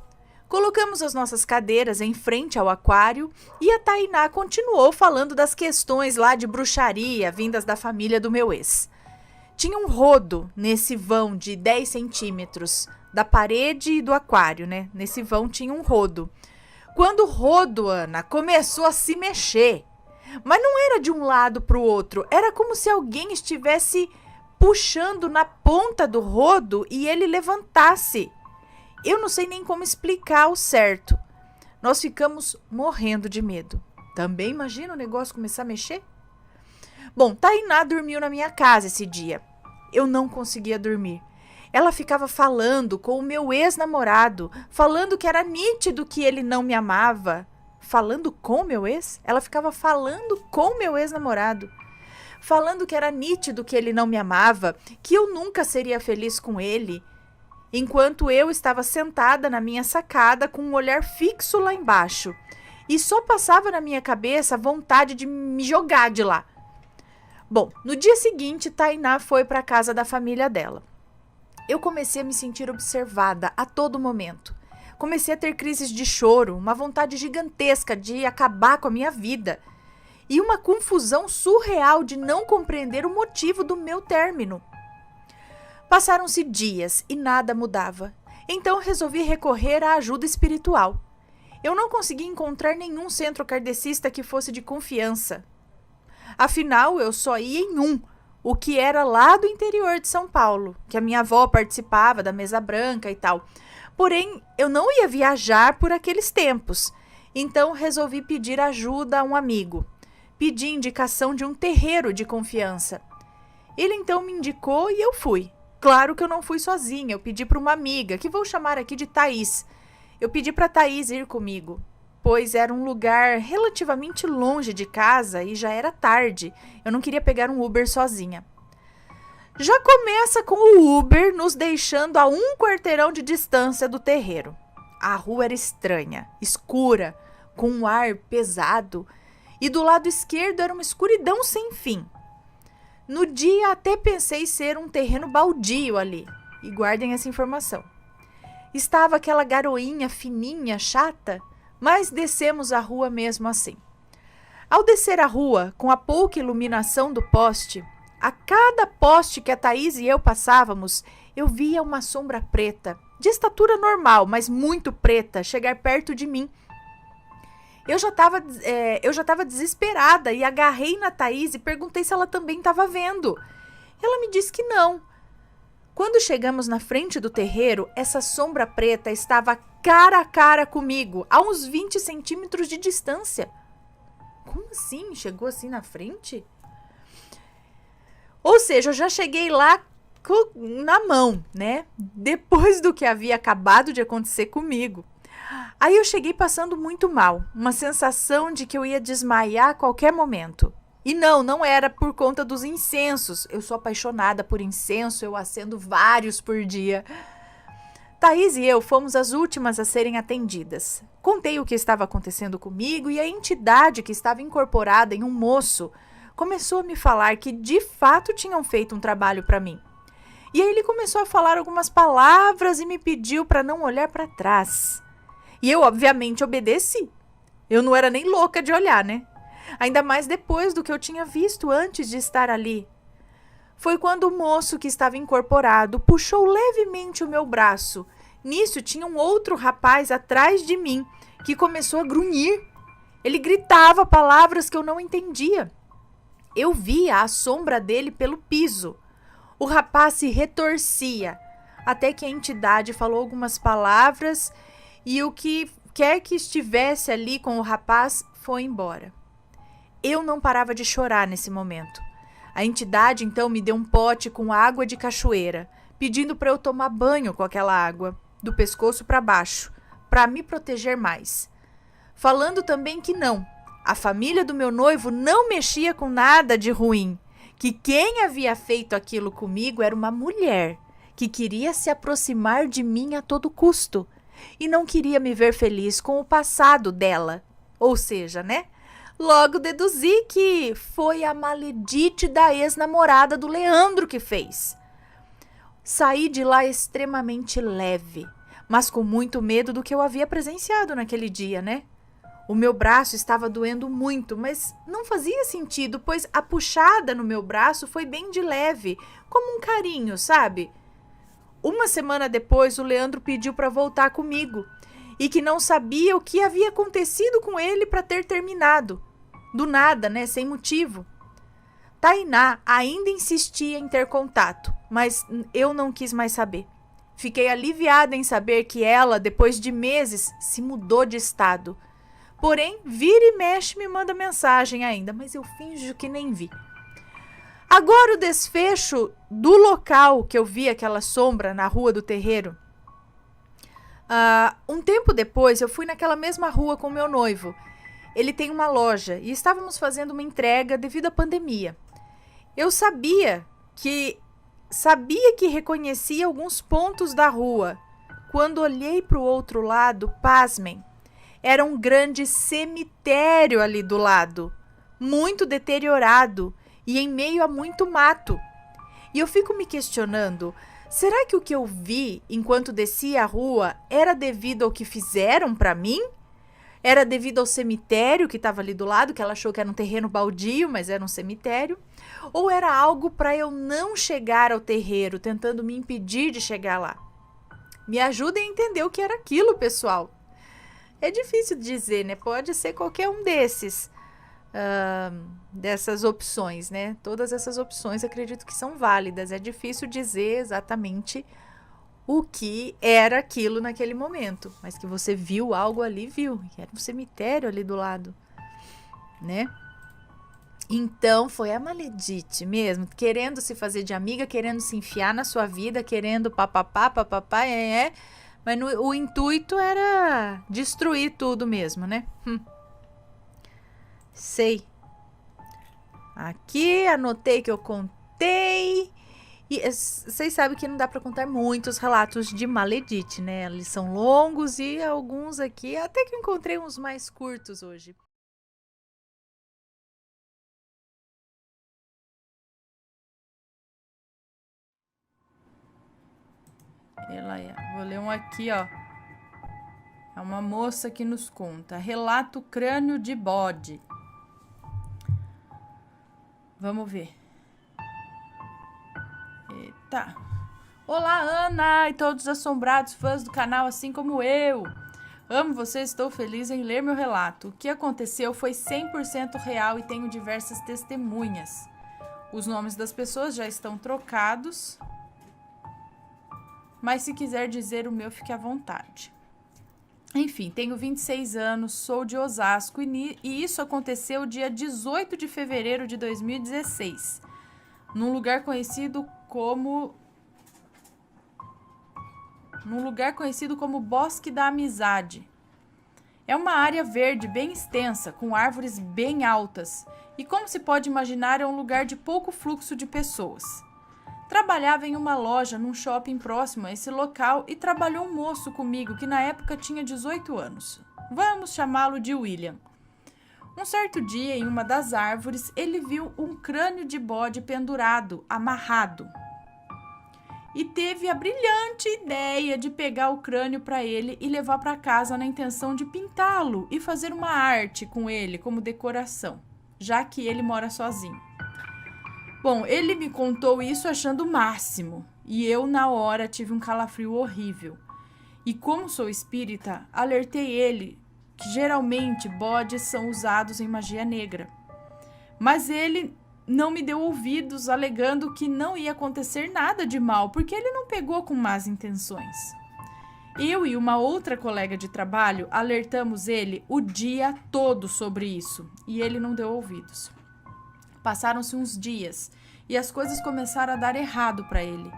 Colocamos as nossas cadeiras em frente ao aquário e a Tainá continuou falando das questões lá de bruxaria vindas da família do meu ex. Tinha um rodo nesse vão de 10 centímetros da parede e do aquário, né? Nesse vão tinha um rodo. Quando o rodo, Ana, começou a se mexer, mas não era de um lado para o outro, era como se alguém estivesse puxando na ponta do rodo e ele levantasse. Eu não sei nem como explicar o certo. Nós ficamos morrendo de medo. Também imagina o negócio começar a mexer? Bom, Tainá dormiu na minha casa esse dia. Eu não conseguia dormir. Ela ficava falando com o meu ex-namorado, falando que era nítido que ele não me amava. Falando com o meu ex? Ela ficava falando com o meu ex-namorado. Falando que era nítido que ele não me amava, que eu nunca seria feliz com ele. Enquanto eu estava sentada na minha sacada com um olhar fixo lá embaixo. E só passava na minha cabeça a vontade de me jogar de lá. Bom, no dia seguinte, Tainá foi para a casa da família dela. Eu comecei a me sentir observada a todo momento. Comecei a ter crises de choro, uma vontade gigantesca de acabar com a minha vida. E uma confusão surreal de não compreender o motivo do meu término. Passaram-se dias e nada mudava. Então resolvi recorrer à ajuda espiritual. Eu não consegui encontrar nenhum centro kardecista que fosse de confiança. Afinal, eu só ia em um, o que era lá do interior de São Paulo, que a minha avó participava da mesa branca e tal. Porém, eu não ia viajar por aqueles tempos. Então resolvi pedir ajuda a um amigo. Pedi indicação de um terreiro de confiança. Ele então me indicou e eu fui. Claro que eu não fui sozinha, eu pedi para uma amiga, que vou chamar aqui de Thaís. Eu pedi para Thaís ir comigo, pois era um lugar relativamente longe de casa e já era tarde. Eu não queria pegar um Uber sozinha. Já começa com o Uber nos deixando a 1 quarteirão de distância do terreiro. A rua era estranha, escura, com um ar pesado, e do lado esquerdo era uma escuridão sem fim. No dia até pensei ser um terreno baldio ali, e guardem essa informação. Estava aquela garoinha fininha, chata, mas descemos a rua mesmo assim. Ao descer a rua, com a pouca iluminação do poste, a cada poste que a Thaís e eu passávamos, eu via uma sombra preta, de estatura normal, mas muito preta, chegar perto de mim. Eu já estava desesperada e agarrei na Thaís e perguntei se ela também estava vendo. Ela me disse que não. Quando chegamos na frente do terreiro, essa sombra preta estava cara a cara comigo, a uns 20 centímetros de distância. Como assim? Chegou assim na frente? Ou seja, eu já cheguei lá na mão, né? Depois do que havia acabado de acontecer comigo. Aí eu cheguei passando muito mal, uma sensação de que eu ia desmaiar a qualquer momento. E não era por conta dos incensos. Eu sou apaixonada por incenso, eu acendo vários por dia. Thaís e eu fomos as últimas a serem atendidas. Contei o que estava acontecendo comigo e a entidade que estava incorporada em um moço começou a me falar que de fato tinham feito um trabalho para mim. E aí ele começou a falar algumas palavras e me pediu para não olhar para trás. E eu, obviamente, obedeci. Eu não era nem louca de olhar, né? Ainda mais depois do que eu tinha visto antes de estar ali. Foi quando o moço que estava incorporado puxou levemente o meu braço. Nisso tinha um outro rapaz atrás de mim, que começou a grunhir. Ele gritava palavras que eu não entendia. Eu via a sombra dele pelo piso. O rapaz se retorcia, até que a entidade falou algumas palavras e o que quer que estivesse ali com o rapaz foi embora. Eu não parava de chorar nesse momento. A entidade então me deu um pote com água de cachoeira, pedindo para eu tomar banho com aquela água, do pescoço para baixo, para me proteger mais. Falando também que não, a família do meu noivo não mexia com nada de ruim, que quem havia feito aquilo comigo era uma mulher que queria se aproximar de mim a todo custo e não queria me ver feliz com o passado dela. Ou seja, né? Logo deduzi que foi a maledite da ex-namorada do Leandro que fez. Saí de lá extremamente leve, mas com muito medo do que eu havia presenciado naquele dia, né? O meu braço estava doendo muito, mas não fazia sentido, pois a puxada no meu braço foi bem de leve, como um carinho, sabe? Uma semana depois, o Leandro pediu para voltar comigo e que não sabia o que havia acontecido com ele para ter terminado. Do nada, né? Sem motivo. Tainá ainda insistia em ter contato, mas eu não quis mais saber. Fiquei aliviada em saber que ela, depois de meses, se mudou de estado. Porém, vira e mexe me manda mensagem ainda, mas eu finjo que nem vi. Agora o desfecho do local que eu vi aquela sombra na rua do terreiro. Um tempo depois, eu fui naquela mesma rua com meu noivo. Ele tem uma loja e estávamos fazendo uma entrega devido à pandemia. Eu sabia que reconhecia alguns pontos da rua. Quando olhei para o outro lado, pasmem, era um grande cemitério ali do lado, muito deteriorado e em meio a muito mato. E eu fico me questionando, será que o que eu vi enquanto descia a rua era devido ao que fizeram para mim? Era devido ao cemitério que estava ali do lado, que ela achou que era um terreno baldio, mas era um cemitério? Ou era algo para eu não chegar ao terreiro, tentando me impedir de chegar lá? Me ajudem a entender o que era aquilo, pessoal. É difícil dizer, né? Pode ser qualquer um dessas opções, né? Todas essas opções acredito que são válidas. É difícil dizer exatamente o que era aquilo naquele momento, mas que você viu algo ali, viu? Era um cemitério ali do lado, né? Então foi a maledite mesmo, querendo se fazer de amiga, querendo se enfiar na sua vida, querendo papapá, mas o intuito era destruir tudo mesmo, né? Sei. Aqui anotei que eu contei. E vocês sabem que não dá para contar muitos relatos de maledite, né? Eles são longos e alguns aqui, até que encontrei uns mais curtos hoje. Vou ler um aqui, ó. É uma moça que nos conta. Relato crânio de bode. Vamos ver. Eita. Olá, Ana e todos os assombrados fãs do canal, assim como eu. Amo você, estou feliz em ler meu relato. O que aconteceu foi 100% real e tenho diversas testemunhas. Os nomes das pessoas já estão trocados, mas se quiser dizer o meu, fique à vontade. Enfim, tenho 26 anos, sou de Osasco e isso aconteceu dia 18 de fevereiro de 2016, num lugar conhecido como Bosque da Amizade. É uma área verde bem extensa, com árvores bem altas, e como se pode imaginar, é um lugar de pouco fluxo de pessoas. Trabalhava em uma loja num shopping próximo a esse local e trabalhou um moço comigo que na época tinha 18 anos. Vamos chamá-lo de William. Um certo dia, em uma das árvores, ele viu um crânio de bode pendurado, amarrado. E teve a brilhante ideia de pegar o crânio para ele e levar para casa na intenção de pintá-lo e fazer uma arte com ele como decoração, já que ele mora sozinho. Bom, ele me contou isso achando o máximo, e eu na hora tive um calafrio horrível. E como sou espírita, alertei ele que geralmente bodes são usados em magia negra. Mas ele não me deu ouvidos, alegando que não ia acontecer nada de mal, porque ele não pegou com más intenções. Eu e uma outra colega de trabalho alertamos ele o dia todo sobre isso, e ele não deu ouvidos. Passaram-se uns dias e as coisas começaram a dar errado para ele.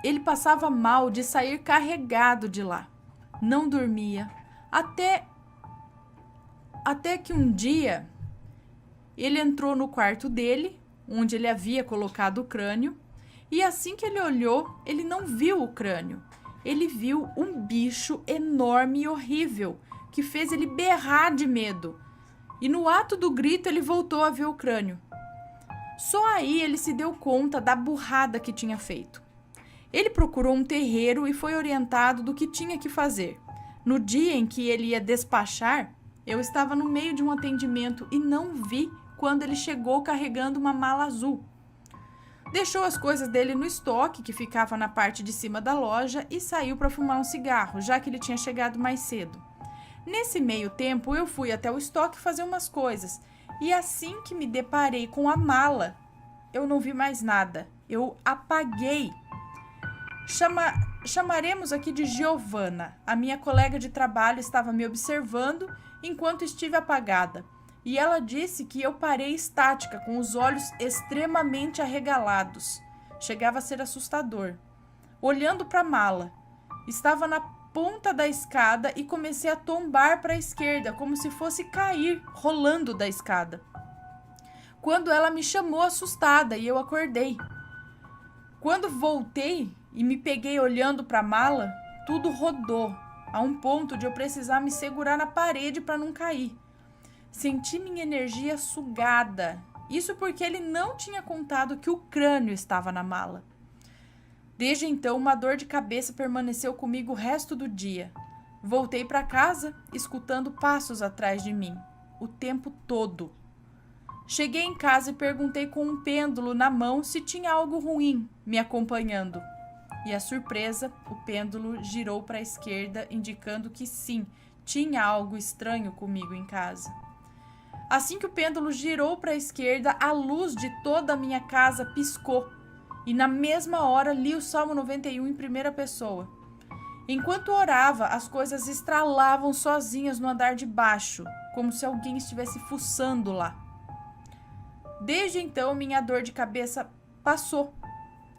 Ele passava mal de sair carregado de lá. Não dormia. Até que um dia ele entrou no quarto dele, onde ele havia colocado o crânio, e assim que ele olhou, ele não viu o crânio. Ele viu um bicho enorme e horrível, que fez ele berrar de medo. E no ato do grito, ele voltou a ver o crânio. Só aí ele se deu conta da burrada que tinha feito. Ele procurou um terreiro e foi orientado do que tinha que fazer. No dia em que ele ia despachar, eu estava no meio de um atendimento e não vi quando ele chegou carregando uma mala azul. Deixou as coisas dele no estoque, que ficava na parte de cima da loja, e saiu para fumar um cigarro, já que ele tinha chegado mais cedo. Nesse meio tempo, eu fui até o estoque fazer umas coisas, e assim que me deparei com a mala, eu não vi mais nada. Eu apaguei. Chamaremos aqui de Giovana. A minha colega de trabalho estava me observando enquanto estive apagada. E ela disse que eu parei estática, com os olhos extremamente arregalados. Chegava a ser assustador. Olhando para a mala, estava na ponta da escada e comecei a tombar para a esquerda, como se fosse cair, rolando da escada. Quando ela me chamou assustada e eu acordei. Quando voltei e me peguei olhando para a mala, tudo rodou, a um ponto de eu precisar me segurar na parede para não cair. Senti minha energia sugada. Isso porque ele não tinha contado que o crânio estava na mala. Desde então, uma dor de cabeça permaneceu comigo o resto do dia. Voltei para casa, escutando passos atrás de mim, o tempo todo. Cheguei em casa e perguntei com um pêndulo na mão se tinha algo ruim me acompanhando. E a surpresa, o pêndulo girou para a esquerda, indicando que sim, tinha algo estranho comigo em casa. Assim que o pêndulo girou para a esquerda, a luz de toda a minha casa piscou. E na mesma hora li o Salmo 91 em primeira pessoa. Enquanto orava, as coisas estralavam sozinhas no andar de baixo, como se alguém estivesse fuçando lá. Desde então, minha dor de cabeça passou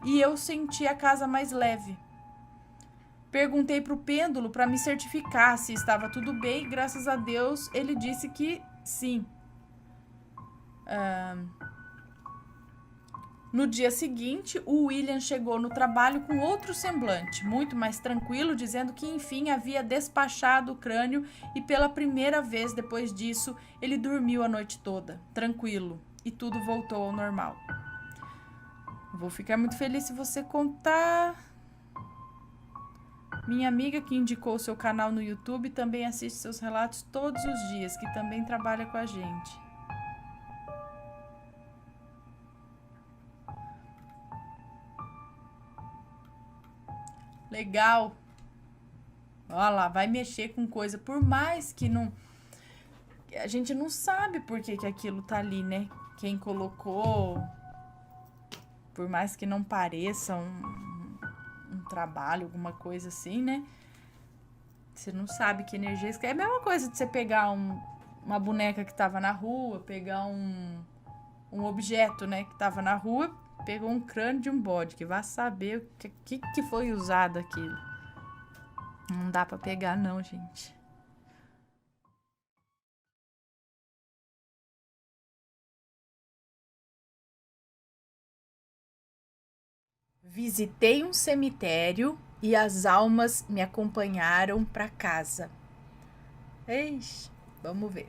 e eu senti a casa mais leve. Perguntei para o pêndulo para me certificar se estava tudo bem e, graças a Deus, ele disse que sim. No dia seguinte, o William chegou no trabalho com outro semblante, muito mais tranquilo, dizendo que enfim havia despachado o crânio e pela primeira vez depois disso ele dormiu a noite toda, tranquilo, e tudo voltou ao normal. Vou ficar muito feliz se você contar. Minha amiga que indicou seu canal no YouTube também assiste seus relatos todos os dias, que também trabalha com a gente. Legal. Olha lá, vai mexer com coisa, por mais que não... A gente não sabe por que aquilo tá ali, né? Quem colocou, por mais que não pareça um trabalho, alguma coisa assim, né? Você não sabe que energia... É a mesma coisa de você pegar uma boneca que tava na rua, pegar um objeto, né, que tava na rua, pegou um crânio de um bode, que vai saber o que foi usado aquilo. Não dá pra pegar não, gente. Visitei um cemitério e as almas me acompanharam para casa. Eixe, vamos ver.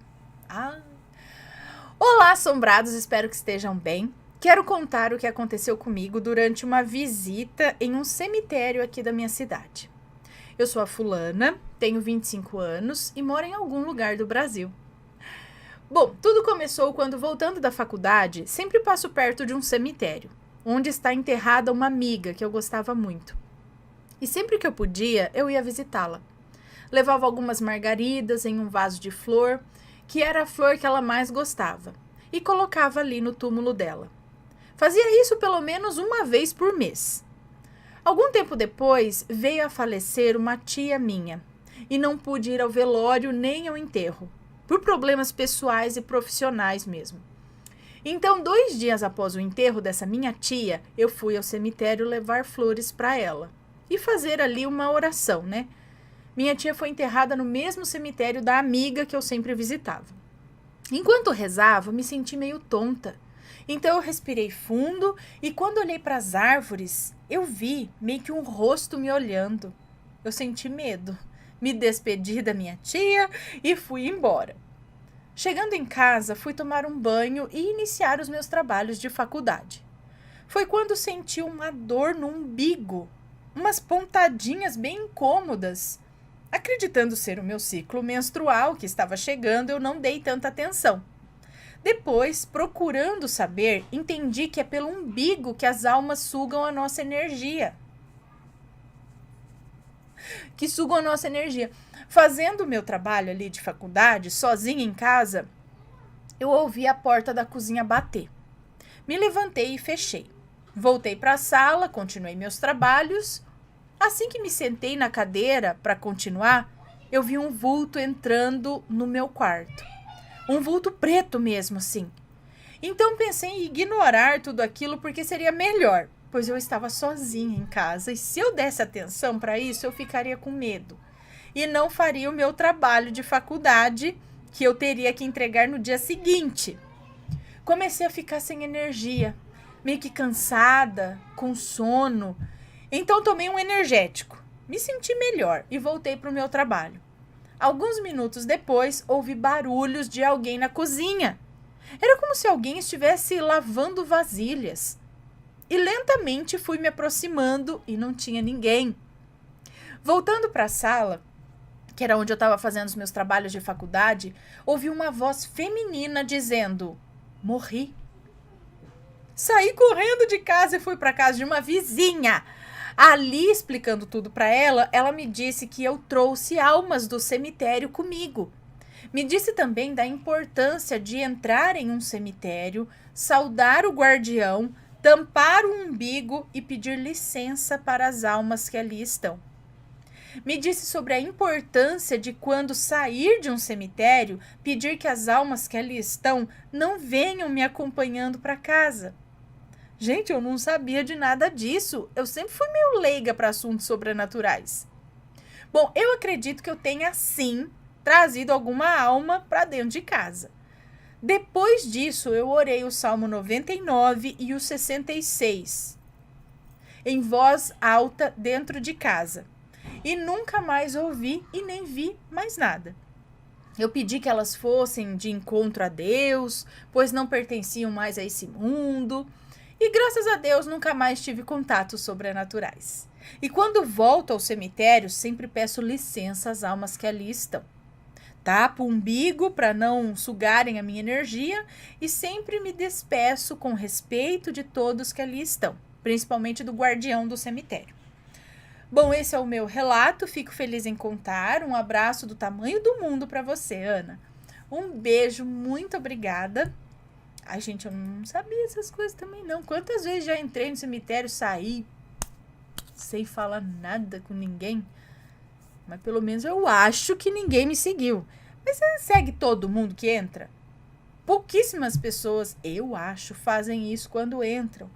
Olá, assombrados, espero que estejam bem. Quero contar o que aconteceu comigo durante uma visita em um cemitério aqui da minha cidade. Eu sou a fulana, tenho 25 anos e moro em algum lugar do Brasil. Bom, tudo começou quando, voltando da faculdade, sempre passo perto de um cemitério, onde está enterrada uma amiga que eu gostava muito. E sempre que eu podia, eu ia visitá-la. Levava algumas margaridas em um vaso de flor, que era a flor que ela mais gostava, e colocava ali no túmulo dela. Fazia isso pelo menos uma vez por mês. Algum tempo depois, veio a falecer uma tia minha, e não pude ir ao velório nem ao enterro, por problemas pessoais e profissionais mesmo. Então, 2 dias após o enterro dessa minha tia, eu fui ao cemitério levar flores para ela e fazer ali uma oração, né? Minha tia foi enterrada no mesmo cemitério da amiga que eu sempre visitava. Enquanto rezava, me senti meio tonta. Então eu respirei fundo e quando olhei para as árvores, eu vi meio que um rosto me olhando. Eu senti medo. Me despedi da minha tia e fui embora. Chegando em casa, fui tomar um banho e iniciar os meus trabalhos de faculdade. Foi quando senti uma dor no umbigo, umas pontadinhas bem incômodas. Acreditando ser o meu ciclo menstrual que estava chegando, eu não dei tanta atenção. Depois, procurando saber, entendi que é pelo umbigo que as almas sugam a nossa energia. Fazendo o meu trabalho ali de faculdade, sozinha em casa, eu ouvi a porta da cozinha bater. Me levantei e fechei. Voltei para a sala, continuei meus trabalhos. Assim que me sentei na cadeira para continuar, eu vi um vulto entrando no meu quarto. Um vulto preto mesmo, assim. Então pensei em ignorar tudo aquilo porque seria melhor, pois eu estava sozinha em casa e se eu desse atenção para isso, eu ficaria com medo. E não faria o meu trabalho de faculdade que eu teria que entregar no dia seguinte. Comecei a ficar sem energia, meio que cansada, com sono. Então tomei um energético, me senti melhor e voltei para o meu trabalho. Alguns minutos depois, ouvi barulhos de alguém na cozinha. Era como se alguém estivesse lavando vasilhas. E lentamente fui me aproximando e não tinha ninguém. Voltando para a sala, que era onde eu estava fazendo os meus trabalhos de faculdade, ouvi uma voz feminina dizendo: morri. Saí correndo de casa e fui para casa de uma vizinha. Ali, explicando tudo para ela, ela me disse que eu trouxe almas do cemitério comigo. Me disse também da importância de entrar em um cemitério, saudar o guardião, tampar o umbigo e pedir licença para as almas que ali estão. Me disse sobre a importância de, quando sair de um cemitério, pedir que as almas que ali estão não venham me acompanhando para casa. Gente, eu não sabia de nada disso. Eu sempre fui meio leiga para assuntos sobrenaturais. Bom, eu acredito que eu tenha, sim, trazido alguma alma para dentro de casa. Depois disso, eu orei o Salmo 99 e o 66, em voz alta dentro de casa. E nunca mais ouvi e nem vi mais nada. Eu pedi que elas fossem de encontro a Deus, pois não pertenciam mais a esse mundo. E graças a Deus nunca mais tive contatos sobrenaturais. E quando volto ao cemitério, sempre peço licença às almas que ali estão. Tapo o umbigo para não sugarem a minha energia e sempre me despeço com respeito de todos que ali estão, principalmente do guardião do cemitério. Bom, esse é o meu relato, fico feliz em contar. Um abraço do tamanho do mundo para você, Ana. Um beijo, muito obrigada. Ai, gente, eu não sabia essas coisas também, não. Quantas vezes já entrei no cemitério, saí, sem falar nada com ninguém. Mas pelo menos eu acho que ninguém me seguiu. Mas você segue todo mundo que entra? Pouquíssimas pessoas, eu acho, fazem isso quando entram.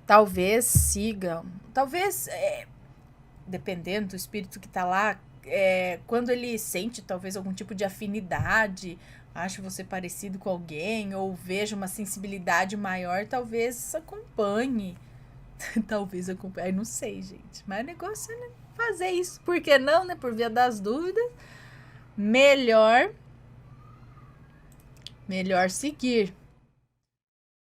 Talvez sigam, talvez, dependendo do espírito que está lá, quando ele sente talvez algum tipo de afinidade, acha você parecido com alguém, ou veja uma sensibilidade maior, talvez acompanhe. Talvez acompanhe, não sei, gente. Mas o negócio é, né, fazer isso. Por que não, né? Por via das dúvidas, melhor seguir.